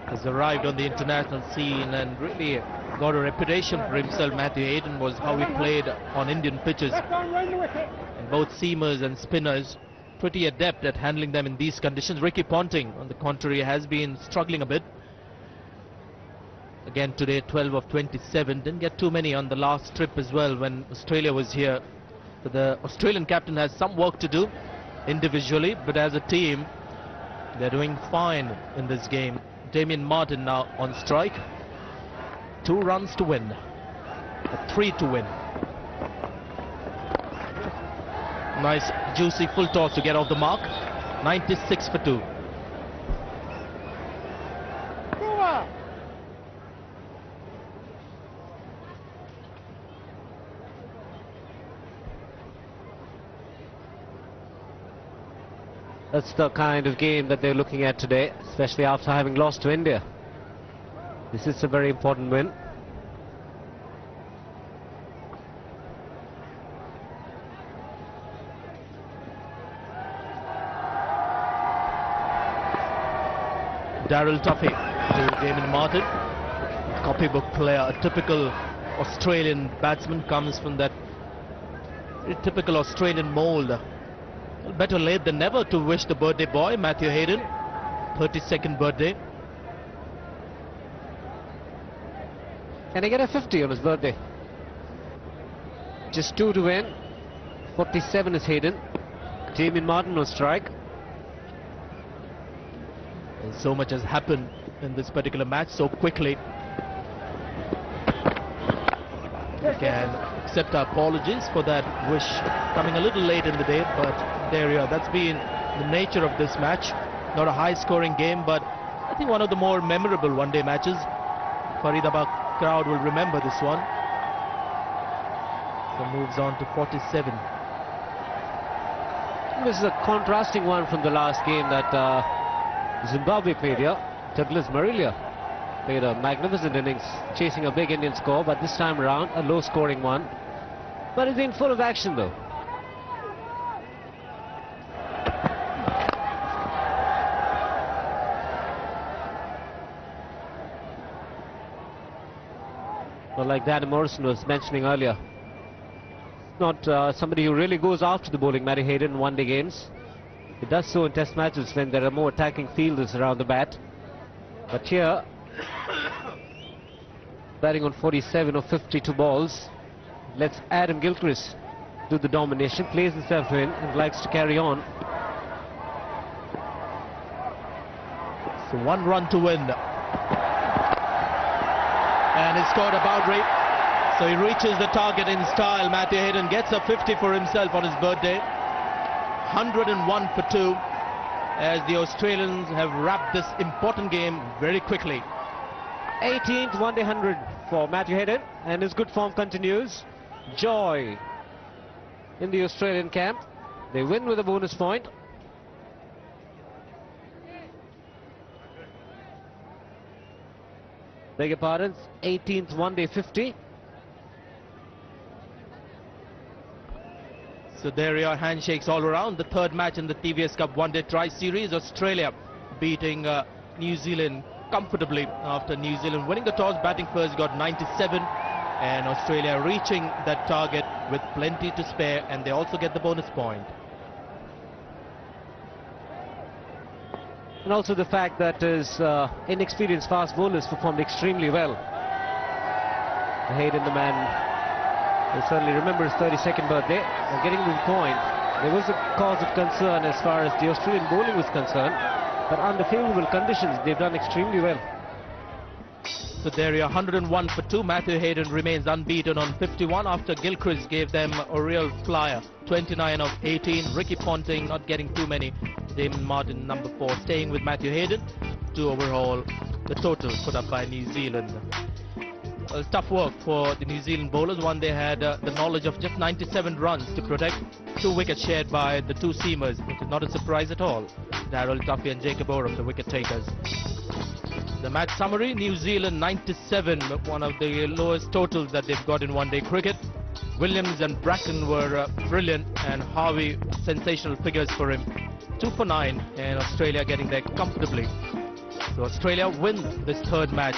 Has arrived on the international scene and really got a reputation for himself. Matthew Hayden was how he played on Indian pitches. Left arm round the wicket. And both seamers and spinners pretty adept at handling them in these conditions. Ricky Ponting, on the contrary, has been struggling a bit. Again today, 12 of 27. Didn't get too many on the last trip as well when Australia was here. So the Australian captain has some work to do individually, but as a team, they're doing fine in this game. Damien Martyn now on strike. 2 runs to win. 3 to win. Nice juicy full toss to get off the mark. 96 for 2. That's the kind of game that they're looking at today, especially after having lost to India. This is a very important win. Daryl Tuffy to Damien Martyn. Copybook player, a typical Australian batsman, comes from that typical Australian mould. Well, better late than never to wish the birthday boy, Matthew Hayden, 32nd birthday. Can he get a 50 on his birthday? Just 2 to win. 47 is Hayden. Damien Martyn on strike. And so much has happened in this particular match so quickly. We can accept our apologies for that wish coming a little late in the day, but there you are. That's been the nature of this match. Not a high-scoring game, but I think one of the more memorable one-day matches. Faridabad crowd will remember this one. So moves on to 47. This is a contrasting one from the last game that Zimbabwe played here. Douglas Marilia played a magnificent innings, chasing a big Indian score, but this time around a low-scoring one. But it's been full of action though. Well, like Danny Morrison was mentioning earlier, not somebody who really goes after the bowling, Matty Hayden, in one-day games. He does so in test matches when there are more attacking fielders around the bat. But here, batting on 47 of 52 balls, lets Adam Gilchrist do the domination, plays himself in and likes to carry on. So 1 run to win. And he scored a boundary. So he reaches the target in style. Matthew Hayden gets a 50 for himself on his birthday. 101 for 2 as the Australians have wrapped this important game very quickly. 18th one-day 100 for Matthew Hayden, and his good form continues. Joy in the Australian camp. They win with a bonus point. Beg your pardon, 18th one-day 50. So there are handshakes all around. The third match in the TVS Cup One Day Tri-Series. Australia beating New Zealand comfortably after New Zealand winning the toss, batting first, got 97, and Australia reaching that target with plenty to spare, and they also get the bonus point. And also the fact that his inexperienced fast bowlers performed extremely well. Hayden, the man who certainly remembers his 32nd birthday. Getting to the point, there was a cause of concern as far as the Australian bowling was concerned, but under favourable conditions they've done extremely well. So there are 101 for 2. Matthew Hayden remains unbeaten on 51 after Gilchrist gave them a real flyer. 29 of 18. Ricky Ponting not getting too many. Damon Martin, number 4, staying with Matthew Hayden to overhaul the total put up by New Zealand. Well, tough work for the New Zealand bowlers. One, they had the knowledge of just 97 runs to protect. 2 wickets shared by the 2 seamers, which is not a surprise at all. Darryl Tuffy and Jacob Oram, the wicket takers. The match summary: New Zealand 97, one of the lowest totals that they've got in one-day cricket. Williams and Bracken were brilliant, and Harvey, sensational figures for him. 2 for 9, and Australia getting there comfortably. So Australia wins this third match